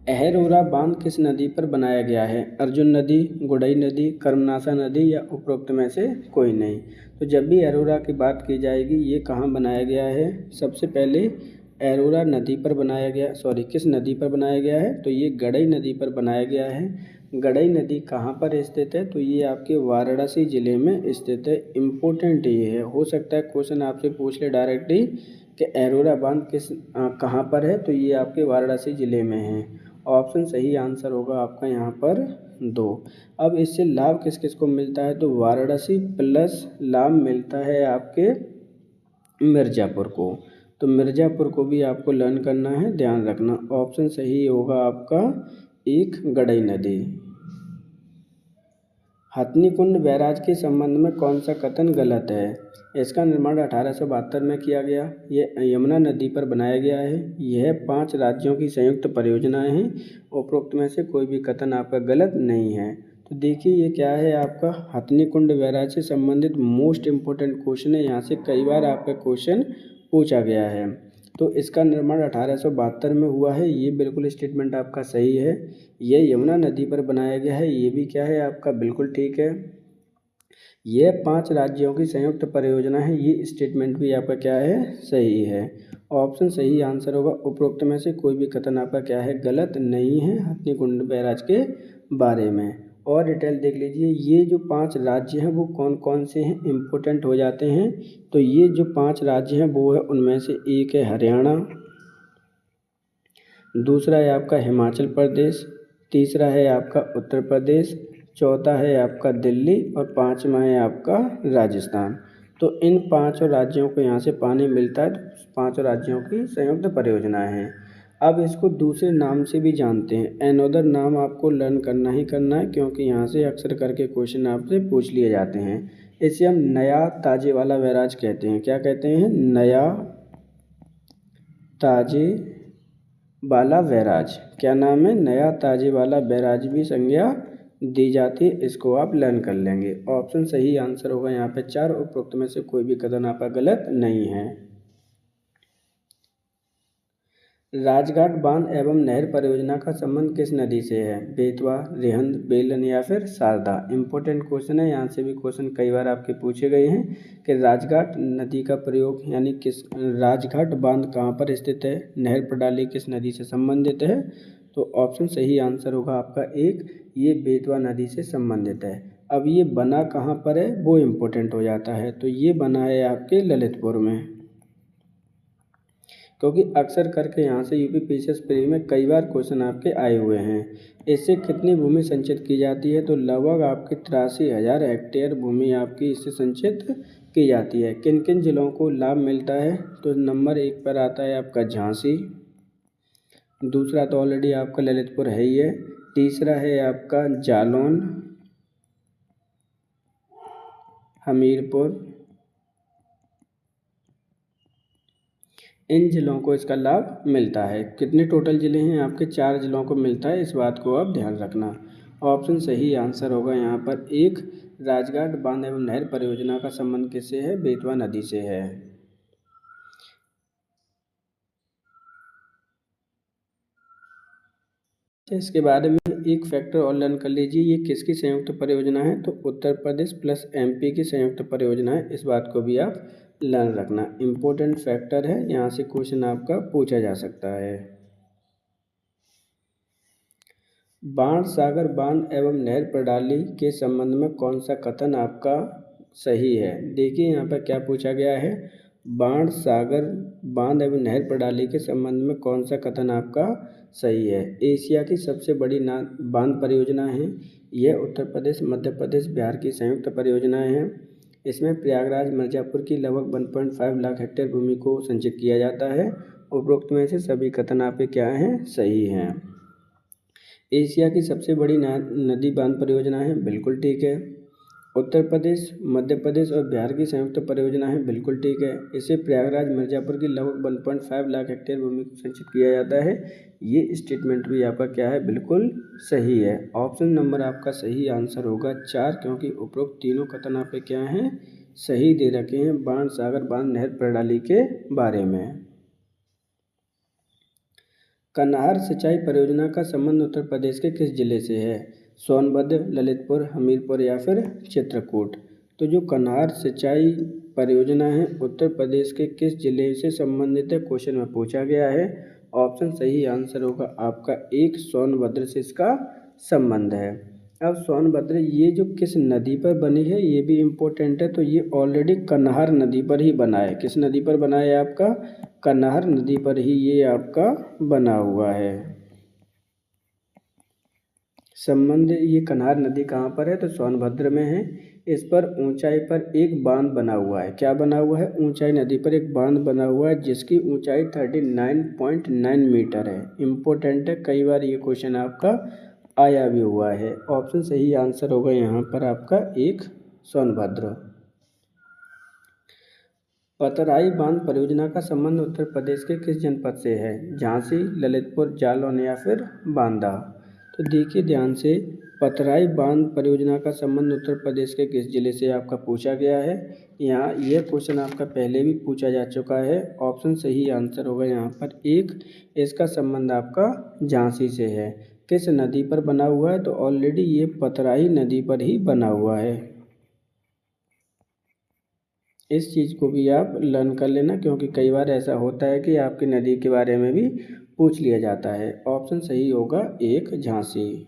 अहरौरा बांध किस नदी पर बनाया गया है? अर्जुन नदी, गुडई नदी, कर्मनाशा नदी या उपरोक्त में से कोई नहीं। तो जब भी अहरौरा की बात की जाएगी, ये कहाँ बनाया गया है? सबसे पहले अहरौरा नदी पर बनाया गया, किस नदी पर बनाया गया है? तो ये गडई नदी पर बनाया गया है। गडई नदी कहाँ पर स्थित है? तो ये आपके वाराणसी ज़िले में स्थित है। इम्पोर्टेंट ये है, हो सकता है क्वेश्चन आपसे पूछ ले डायरेक्टली कि अहरौरा बांध कहाँ पर है? तो ये आपके वाराणसी ज़िले में है। ऑप्शन सही आंसर होगा आपका यहाँ पर 2। अब इससे लाभ किस किस को मिलता है? तो वाराणसी प्लस लाभ मिलता है आपके मिर्ज़ापुर को। तो मिर्ज़ापुर को भी आपको लर्न करना है, ध्यान रखना। ऑप्शन सही होगा आपका 1 गडई नदी। हथनीकुंड बैराज के संबंध में कौन सा कथन गलत है? इसका निर्माण 1872 में किया गया। ये यमुना नदी पर बनाया गया है। यह 5 राज्यों की संयुक्त परियोजनाएं हैं। उपरोक्त में से कोई भी कथन आपका गलत नहीं है। तो देखिए ये क्या है आपका हथनीकुंड बैराज से संबंधित मोस्ट इम्पोर्टेंट क्वेश्चन है। यहाँ से कई बार आपका क्वेश्चन पूछा गया है। तो इसका निर्माण 1872 में हुआ है, ये बिल्कुल स्टेटमेंट आपका सही है। ये यमुना नदी पर बनाया गया है, ये भी क्या है आपका बिल्कुल ठीक है। यह 5 राज्यों की संयुक्त परियोजना है, ये स्टेटमेंट भी आपका क्या है, सही है। ऑप्शन सही आंसर होगा। उपरोक्त में से कोई भी कथन आपका क्या है, गलत नहीं है हथनीकुंड बैराज के बारे में। और डिटेल देख लीजिए, ये जो 5 राज्य हैं वो कौन कौन से हैं, इम्पोर्टेंट हो जाते हैं। तो ये जो 5 राज्य हैं वो है, उनमें से एक है हरियाणा, दूसरा है आपका हिमाचल प्रदेश, तीसरा है आपका उत्तर प्रदेश, चौथा है आपका दिल्ली और 5वां है आपका राजस्थान। तो इन 5 राज्यों को यहाँ से पानी मिलता है। 5 राज्यों की संयुक्त परियोजनाएं हैं। अब इसको दूसरे नाम से भी जानते हैं। एनोदर नाम आपको लर्न करना ही करना है, क्योंकि यहाँ से अक्सर करके क्वेश्चन आपसे पूछ लिए जाते हैं। इसे हम नया ताजे वाला बैराज कहते हैं। क्या कहते हैं? नया ताजे वाला बैराज। क्या नाम है? नया ताजे वाला बैराज भी संज्ञा दी जाती है। इसको आप लर्न कर लेंगे। ऑप्शन सही आंसर होगा यहाँ पे 4। उपरोक्त में से कोई भी कथन आपका गलत नहीं है। राजघाट बांध एवं नहर परियोजना का संबंध किस नदी से है? बेतवा, रिहंद, बेलन या फिर शारदा। इंपॉर्टेंट क्वेश्चन है, यहाँ से भी क्वेश्चन कई बार आपके पूछे गए हैं कि राजघाट नदी का प्रयोग यानी किस राजघाट बांध कहाँ पर स्थित है, नहर प्रणाली किस नदी से संबंधित है? तो ऑप्शन सही आंसर होगा आपका 1, ये बेतवा नदी से संबंधित है। अब ये बना कहाँ पर है वो इम्पोर्टेंट हो जाता है। तो ये बना है आपके ललितपुर में, क्योंकि अक्सर करके यहाँ से यूपी पीसीएस प्री में कई बार क्वेश्चन आपके आए हुए हैं। इससे कितनी भूमि संचित की जाती है? तो लगभग आपके 83,000 हेक्टेयर भूमि आपकी इससे संचित की जाती है। किन किन जिलों को लाभ मिलता है? तो नंबर 1 पर आता है आपका झांसी, दूसरा तो ऑलरेडी आपका ललितपुर है ही है, तीसरा है आपका जालौन, हमीरपुर। इन जिलों को इसका लाभ मिलता है। कितने टोटल ज़िले हैं आपके? 4 जिलों को मिलता है, इस बात को आप ध्यान रखना। ऑप्शन सही आंसर होगा यहाँ पर 1, राजघाट बांध एवं नहर परियोजना का संबंध किससे है? बेतवा नदी से है। इसके बारे में एक फैक्टर और लर्न कर लीजिए, ये किसकी संयुक्त परियोजना है? तो उत्तर प्रदेश प्लस एमपी की संयुक्त परियोजना है। इस बात को भी आप लर्न रखना, इम्पोर्टेंट फैक्टर है, यहाँ से क्वेश्चन आपका पूछा जा सकता है। बाणसागर बांध एवं नहर प्रणाली के संबंध में कौन सा कथन आपका सही है? देखिए यहाँ पर क्या पूछा गया है, बाणसागर बांध एवं नहर प्रणाली के संबंध में कौन सा कथन आपका सही है? एशिया की सबसे बड़ी बांध परियोजना है। यह उत्तर प्रदेश, मध्य प्रदेश, बिहार की संयुक्त परियोजनाएं हैं। इसमें प्रयागराज, मिर्ज़ापुर की लगभग 1.5 लाख हेक्टेयर भूमि को संचित किया जाता है। उपरोक्त में से सभी कथन आपके क्या हैं? सही हैं। एशिया की सबसे बड़ी नदी बांध परियोजना है, बिल्कुल ठीक है। उत्तर प्रदेश, मध्य प्रदेश और बिहार की संयुक्त परियोजना है, बिल्कुल ठीक है। इसे प्रयागराज मिर्ज़ापुर की लगभग 1.5 लाख हेक्टेयर भूमि को सिंचित किया जाता है। ये स्टेटमेंट भी आपका क्या है, बिल्कुल सही है। ऑप्शन नंबर आपका सही आंसर होगा 4, क्योंकि उपरोक्त तीनों कथन आपके क्या हैं, सही दे रखे हैं बाण सागर बांध नहर प्रणाली के बारे में। कन्हार सिंचाई परियोजना का संबंध उत्तर प्रदेश के किस जिले से है? सोनभद्र, ललितपुर, हमीरपुर या फिर चित्रकूट। तो जो कन्हार सिंचाई परियोजना है उत्तर प्रदेश के किस जिले से संबंधित है, क्वेश्चन में पूछा गया है। ऑप्शन सही आंसर होगा आपका 1, सोनभद्र से इसका संबंध है। अब सोनभद्र ये जो किस नदी पर बनी है ये भी इम्पोर्टेंट है। तो ये ऑलरेडी कन्हार नदी पर ही बना है। किस नदी पर बना है आपका? कन्हार नदी पर ही ये आपका बना हुआ है। संबंध ये कन्हार नदी कहाँ पर है? तो सोनभद्र में है। इस पर ऊंचाई पर एक बांध बना हुआ है। क्या बना हुआ है? ऊंचाई नदी पर एक बांध बना हुआ है जिसकी ऊंचाई 39.9 मीटर है। इम्पोर्टेंट है, कई बार ये क्वेश्चन आपका आया भी हुआ है। ऑप्शन सही आंसर होगा यहाँ पर आपका 1, सोनभद्र। पतराई बांध परियोजना का संबंध उत्तर प्रदेश के किस जनपद से है? झांसी, ललितपुर, जालौन या फिर बांदा। तो देखिए ध्यान से, पतराई बांध परियोजना का संबंध उत्तर प्रदेश के किस जिले से आपका पूछा गया है। यहाँ यह क्वेश्चन आपका पहले भी पूछा जा चुका है। ऑप्शन सही आंसर होगा यहाँ पर 1, इसका संबंध आपका झांसी से है। किस नदी पर बना हुआ है? तो ऑलरेडी ये पतराई नदी पर ही बना हुआ है। इस चीज़ को भी आप लर्न कर लेना, क्योंकि कई बार ऐसा होता है कि आपकी नदी के बारे में भी पूछ लिया जाता है। ऑप्शन सही होगा 1, झांसी।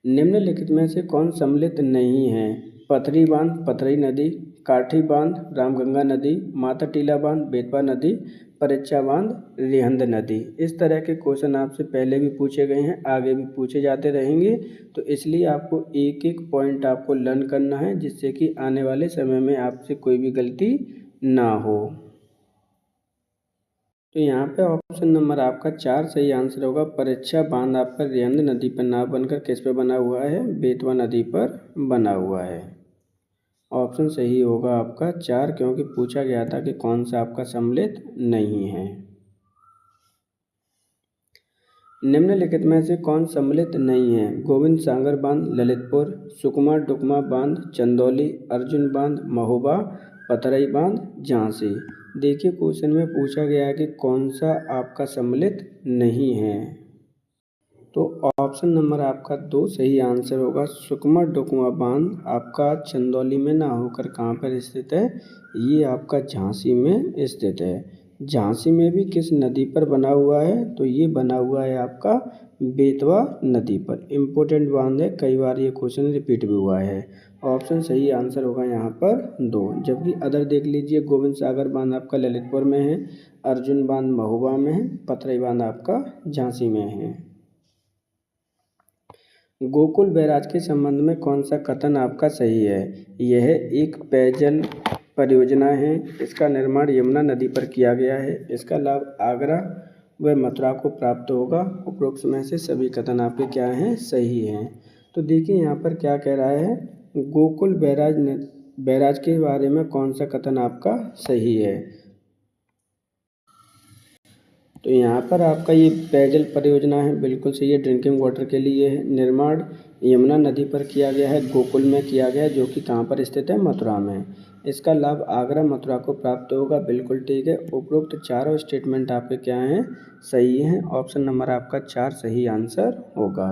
निम्नलिखित में से कौन सम्मिलित नहीं है? पथरी बांध, पथरई नदी, काठी बांध, रामगंगा नदी, माता टीला बांध, बेतवा नदी, परीक्षा बांध, रिहंद नदी। इस तरह के क्वेश्चन आपसे पहले भी पूछे गए हैं, आगे भी पूछे जाते रहेंगे। तो इसलिए आपको एक एक पॉइंट आपको लर्न करना है, जिससे कि आने वाले समय में आपसे कोई भी गलती ना हो। तो यहाँ पे ऑप्शन नंबर आपका 4 सही आंसर होगा। परीक्षा बांध आपका रिहंद नदी पर ना बनकर किस पे बना हुआ है? बेतवा नदी पर बना हुआ है। ऑप्शन सही होगा आपका 4, क्योंकि पूछा गया था कि कौन सा आपका सम्मिलित नहीं है। निम्नलिखित में से कौन सम्मिलित नहीं है? गोविंद सागर बांध, ललितपुर, सुकमा डुकमा बांध, चंदौली, अर्जुन बांध, महोबा, पथरई बांध, झांसी। देखिए क्वेश्चन में पूछा गया है कि कौन सा आपका सम्मिलित नहीं है। तो ऑप्शन नंबर आपका 2 सही आंसर होगा। सुकमा डुकमा बांध आपका चंदौली में ना होकर कहाँ पर स्थित है? ये आपका झांसी में स्थित है। झांसी में भी किस नदी पर बना हुआ है? तो ये बना हुआ है आपका बेतवा नदी पर। इम्पोर्टेंट बांध है, कई बार ये क्वेश्चन रिपीट भी हुआ है। ऑप्शन सही आंसर होगा यहाँ पर 2। जबकि अदर देख लीजिए, गोविंद सागर बांध आपका ललितपुर में है, अर्जुन बांध महोबा में है, पथरई बांध आपका झांसी में है। गोकुल बैराज के संबंध में कौन सा कथन आपका सही है? यह एक पेयजल परियोजना है। इसका निर्माण यमुना नदी पर किया गया है। इसका लाभ आगरा व मथुरा को प्राप्त होगा। उपरोक्त में से सभी कथन आपके क्या हैं? सही हैं। तो देखिए यहाँ पर क्या कह रहा है, गोकुल बैराज के बारे में कौन सा कथन आपका सही है? तो यहाँ पर आपका ये पेयजल परियोजना है, बिल्कुल सही है, ड्रिंकिंग वाटर के लिए है। निर्माण यमुना नदी पर किया गया है, गोकुल में किया गया है, जो कि कहाँ पर स्थित है? मथुरा में। इसका लाभ आगरा मथुरा को प्राप्त होगा, बिल्कुल ठीक है। उपरोक्त चारों स्टेटमेंट आपके क्या हैं? सही हैं। ऑप्शन नंबर आपका 4 सही आंसर होगा।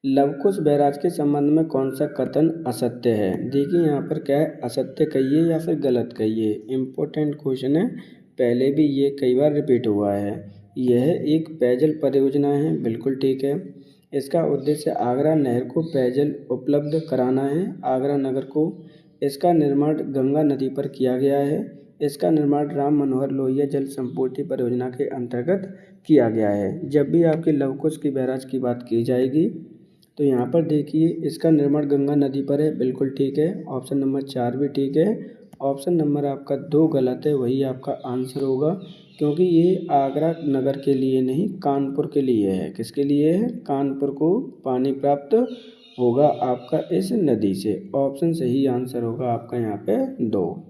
लवकुश बैराज के संबंध में कौन सा कथन असत्य है? देखिए यहाँ पर क्या है, असत्य कहिए या फिर गलत कहिए। इम्पोर्टेंट क्वेश्चन है, पहले भी ये कई बार रिपीट हुआ है। यह एक पेयजल परियोजना है, बिल्कुल ठीक है। इसका उद्देश्य आगरा नहर को पेयजल उपलब्ध कराना है, आगरा नगर को। इसका निर्माण गंगा नदी पर किया गया है। इसका निर्माण राम मनोहर लोहिया जल संपूर्ति परियोजना के अंतर्गत किया गया है। जब भी आपकी लवकुश की बैराज की बात की जाएगी तो यहाँ पर देखिए, इसका निर्माण गंगा नदी पर है, बिल्कुल ठीक है। ऑप्शन नंबर 4 भी ठीक है। ऑप्शन नंबर आपका 2 गलत है, वही आपका आंसर होगा, क्योंकि ये आगरा नगर के लिए नहीं कानपुर के लिए है। किसके लिए है? कानपुर को पानी प्राप्त होगा आपका इस नदी से। ऑप्शन सही आंसर होगा आपका यहाँ पे 2।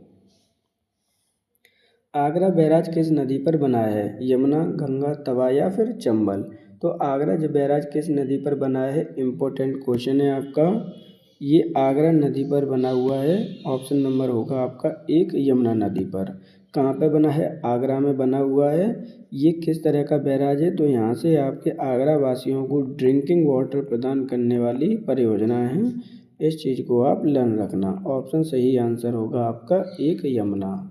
आगरा बैराज किस नदी पर बना है? यमुना, गंगा, तवा या फिर चंबल? तो आगरा जो बैराज किस नदी पर बना है? इम्पोर्टेंट क्वेश्चन है आपका। ये आगरा नदी पर बना हुआ है। ऑप्शन नंबर होगा आपका 1 यमुना नदी पर। कहाँ पे बना है? आगरा में बना हुआ है। ये किस तरह का बैराज है? तो यहाँ से आपके आगरा वासियों को ड्रिंकिंग वाटर प्रदान करने वाली परियोजना है। इस चीज़ को आप लर्न रखना। ऑप्शन सही आंसर होगा आपका 1 यमुना।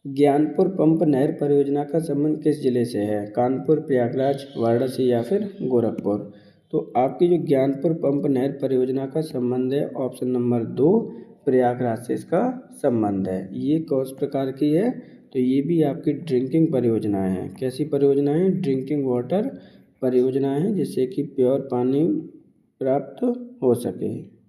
ज्ञानपुर पंप नहर परियोजना का संबंध किस जिले से है? कानपुर, प्रयागराज, वाराणसी या फिर गोरखपुर? तो आपकी जो ज्ञानपुर पंप नहर परियोजना का संबंध है, ऑप्शन नंबर 2 प्रयागराज से इसका संबंध है। ये किस प्रकार की है? तो ये भी आपकी ड्रिंकिंग परियोजना है। कैसी परियोजना है? ड्रिंकिंग वाटर परियोजना है, जिससे कि प्योर पानी प्राप्त हो सके।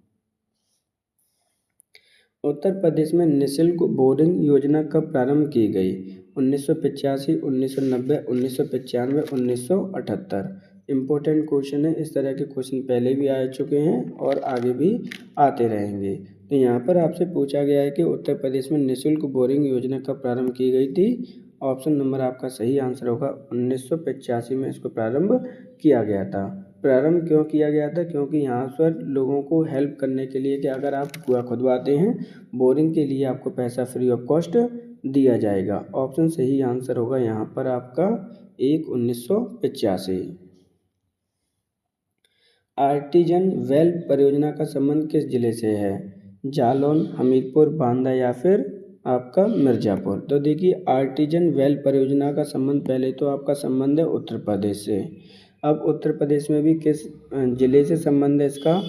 उत्तर प्रदेश में निःशुल्क बोरिंग योजना कब प्रारंभ की गई? 1985, 1990, 1995, 1978? इम्पोर्टेंट क्वेश्चन है। इस तरह के क्वेश्चन पहले भी आ चुके हैं और आगे भी आते रहेंगे। तो यहाँ पर आपसे पूछा गया है कि उत्तर प्रदेश में निःशुल्क बोरिंग योजना कब प्रारंभ की गई थी? ऑप्शन नंबर आपका सही आंसर होगा 1985 में इसको प्रारंभ किया गया था। प्रारंभ क्यों किया गया था? क्योंकि यहाँ पर लोगों को हेल्प करने के लिए कि अगर आप कुआं खुदवाते हैं, बोरिंग के लिए आपको पैसा फ्री ऑफ कॉस्ट दिया जाएगा। ऑप्शन सही आंसर होगा यहाँ पर आपका 1 1985। आर्टिजन वेल परियोजना का संबंध किस जिले से है? जालौन, हमीरपुर, बांदा या फिर आपका मिर्ज़ापुर? तो देखिए, आर्टिजन वेल परियोजना का संबंध पहले तो आपका संबंध है उत्तर प्रदेश से। अब उत्तर प्रदेश में भी किस ज़िले से संबंध है इसका?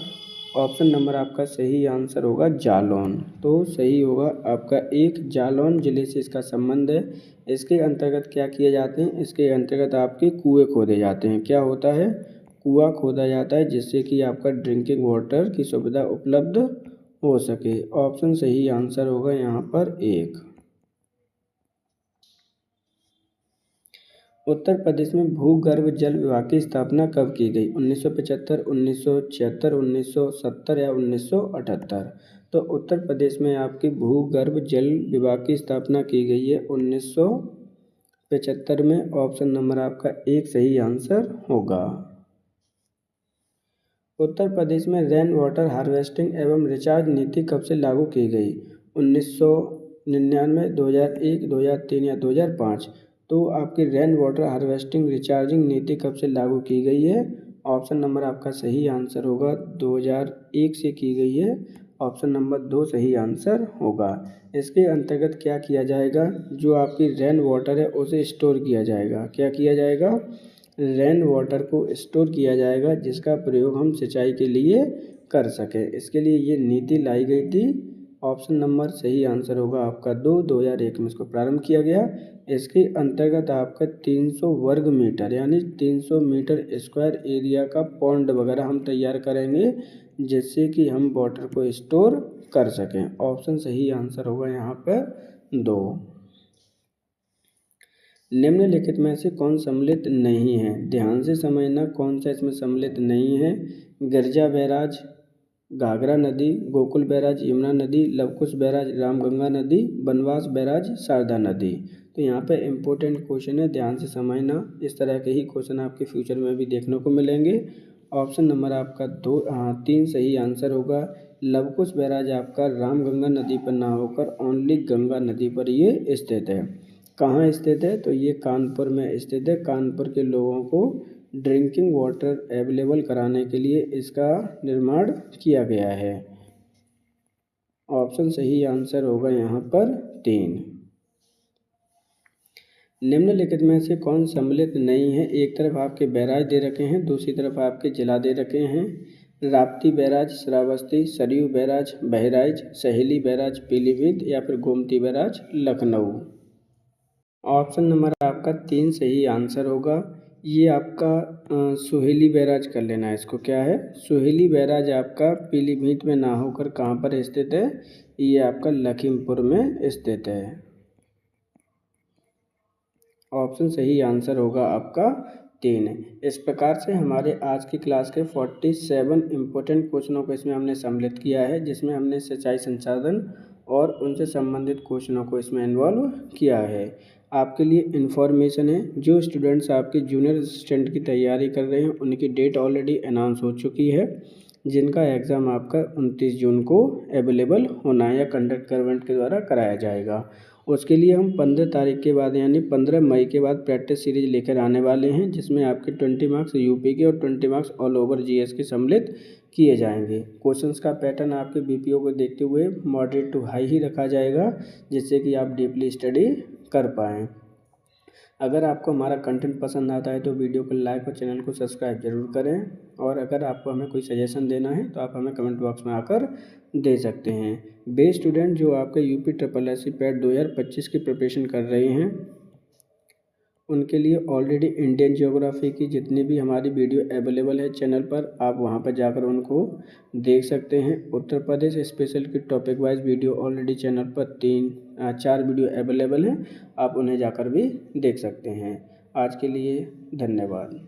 ऑप्शन नंबर आपका सही आंसर होगा जालौन। तो सही होगा आपका 1 जालौन ज़िले से इसका संबंध है। इसके अंतर्गत क्या किए जाते हैं? इसके अंतर्गत आपके कुएँ खोदे जाते हैं। क्या होता है? कुआं खोदा जाता है, जिससे कि आपका ड्रिंकिंग वाटर की सुविधा उपलब्ध हो सके। ऑप्शन सही आंसर होगा यहाँ पर 1। उत्तर प्रदेश में भूगर्भ जल विभाग की स्थापना कब की गई? 1975, 1976, 1970 या 1978? तो उत्तर प्रदेश में आपकी भूगर्भ जल विभाग की स्थापना की गई है 1975 में। ऑप्शन नंबर आपका 1 सही आंसर होगा। उत्तर प्रदेश में रेन वाटर हार्वेस्टिंग एवं रिचार्ज नीति कब से लागू की गई? 1999, 2001, 2003 या 2005? तो आपकी रेन वाटर हार्वेस्टिंग रिचार्जिंग नीति कब से लागू की गई है? ऑप्शन नंबर आपका सही आंसर होगा 2001 से की गई है। ऑप्शन नंबर 2 सही आंसर होगा। इसके अंतर्गत क्या किया जाएगा? जो आपकी रेन वाटर है उसे स्टोर किया जाएगा। क्या किया जाएगा? रेन वाटर को स्टोर किया जाएगा, जिसका प्रयोग हम सिंचाई के लिए कर सकें। इसके लिए ये नीति लाई गई थी। ऑप्शन नंबर सही आंसर होगा आपका 2, 2001 में इसको प्रारंभ किया गया। इसके अंतर्गत आपका 300 वर्ग मीटर यानी 300 मीटर स्क्वायर एरिया का पॉन्ड वगैरह हम तैयार करेंगे, जिससे कि हम वाटर को स्टोर कर सकें। ऑप्शन सही आंसर होगा यहाँ पर 2। निम्नलिखित में से कौन सम्मिलित नहीं है? ध्यान से समझना कौन सा इसमें सम्मिलित नहीं है। गिरजा बैराज, घाघरा नदी, गोकुल बैराज, यमुना नदी, लवकुश बैराज, रामगंगा नदी, बनवास बैराज, शारदा नदी? तो यहाँ पे इम्पोर्टेंट क्वेश्चन है, ध्यान से समझना। इस तरह के ही क्वेश्चन आपके फ्यूचर में भी देखने को मिलेंगे। ऑप्शन नंबर आपका 3 सही आंसर होगा। लवकुश बैराज आपका रामगंगा नदी पर ना होकर ओनली गंगा नदी पर ये स्थित है। कहाँ स्थित है? तो ये कानपुर में स्थित है। कानपुर के लोगों को ड्रिंकिंग वाटर अवेलेबल कराने के लिए इसका निर्माण किया गया है। ऑप्शन सही आंसर होगा यहाँ पर 3। निम्नलिखित में से कौन सम्मिलित नहीं है? एक तरफ आपके बैराज दे रखे हैं, दूसरी तरफ आपके जिला दे रखे हैं। राप्ती बैराज, श्रावस्ती, सरयू बैराज, बहराइच, सहेली बैराज, पीलीभीत या फिर Gomti barrage, Lucknow? Option number आपका 3 सही आंसर होगा। ये आपका सुहेली बैराज कर लेना है इसको। क्या है? सुहेली बैराज आपका पीलीभीत में ना होकर कहाँ पर स्थित है? ये आपका लखीमपुर में स्थित है। ऑप्शन सही आंसर होगा आपका 3। इस प्रकार से हमारे आज की क्लास के 47 इम्पोर्टेंट क्वेश्चनों को इसमें हमने सम्मिलित किया है, जिसमें हमने सिंचाई संसाधन और उनसे संबंधित क्वेश्चनों को इसमें इन्वॉल्व किया है। आपके लिए इन्फॉर्मेशन है, जो स्टूडेंट्स आपके जूनियर असिस्टेंट की तैयारी कर रहे हैं उनकी डेट ऑलरेडी अनाउंस हो चुकी है, जिनका एग्ज़ाम आपका 29 जून को अवेलेबल होना है या कंडक्ट गवर्नमेंट के द्वारा कराया जाएगा। उसके लिए हम 15 तारीख के बाद यानी 15 मई के बाद प्रैक्टिस सीरीज लेकर आने वाले हैं, जिसमें आपके 20 मार्क्स यूपी के और 20 मार्क्स ऑल ओवर जीएस के सम्मिलित किए जाएंगे। क्वेश्चंस का पैटर्न आपके बीपीओ को देखते हुए मॉडरेट टू हाई ही रखा जाएगा, जिससे कि आप डीपली स्टडी कर पाएँ। अगर आपको हमारा कंटेंट पसंद आता है तो वीडियो को लाइक और चैनल को सब्सक्राइब जरूर करें, और अगर आपको हमें कोई सजेशन देना है तो आप हमें कमेंट बॉक्स में आकर दे सकते हैं। बेस्ट स्टूडेंट जो आपके यूपी SSSC पैट 2025 की प्रिपरेशन कर रहे हैं, उनके लिए ऑलरेडी इंडियन ज्योग्राफी की जितनी भी हमारी वीडियो अवेलेबल है चैनल पर, आप वहां पर जाकर उनको देख सकते हैं। उत्तर प्रदेश स्पेशल की topic wise video already channel पर 4 वीडियो अवेलेबल हैं, आप उन्हें जाकर भी देख सकते हैं। आज के लिए धन्यवाद।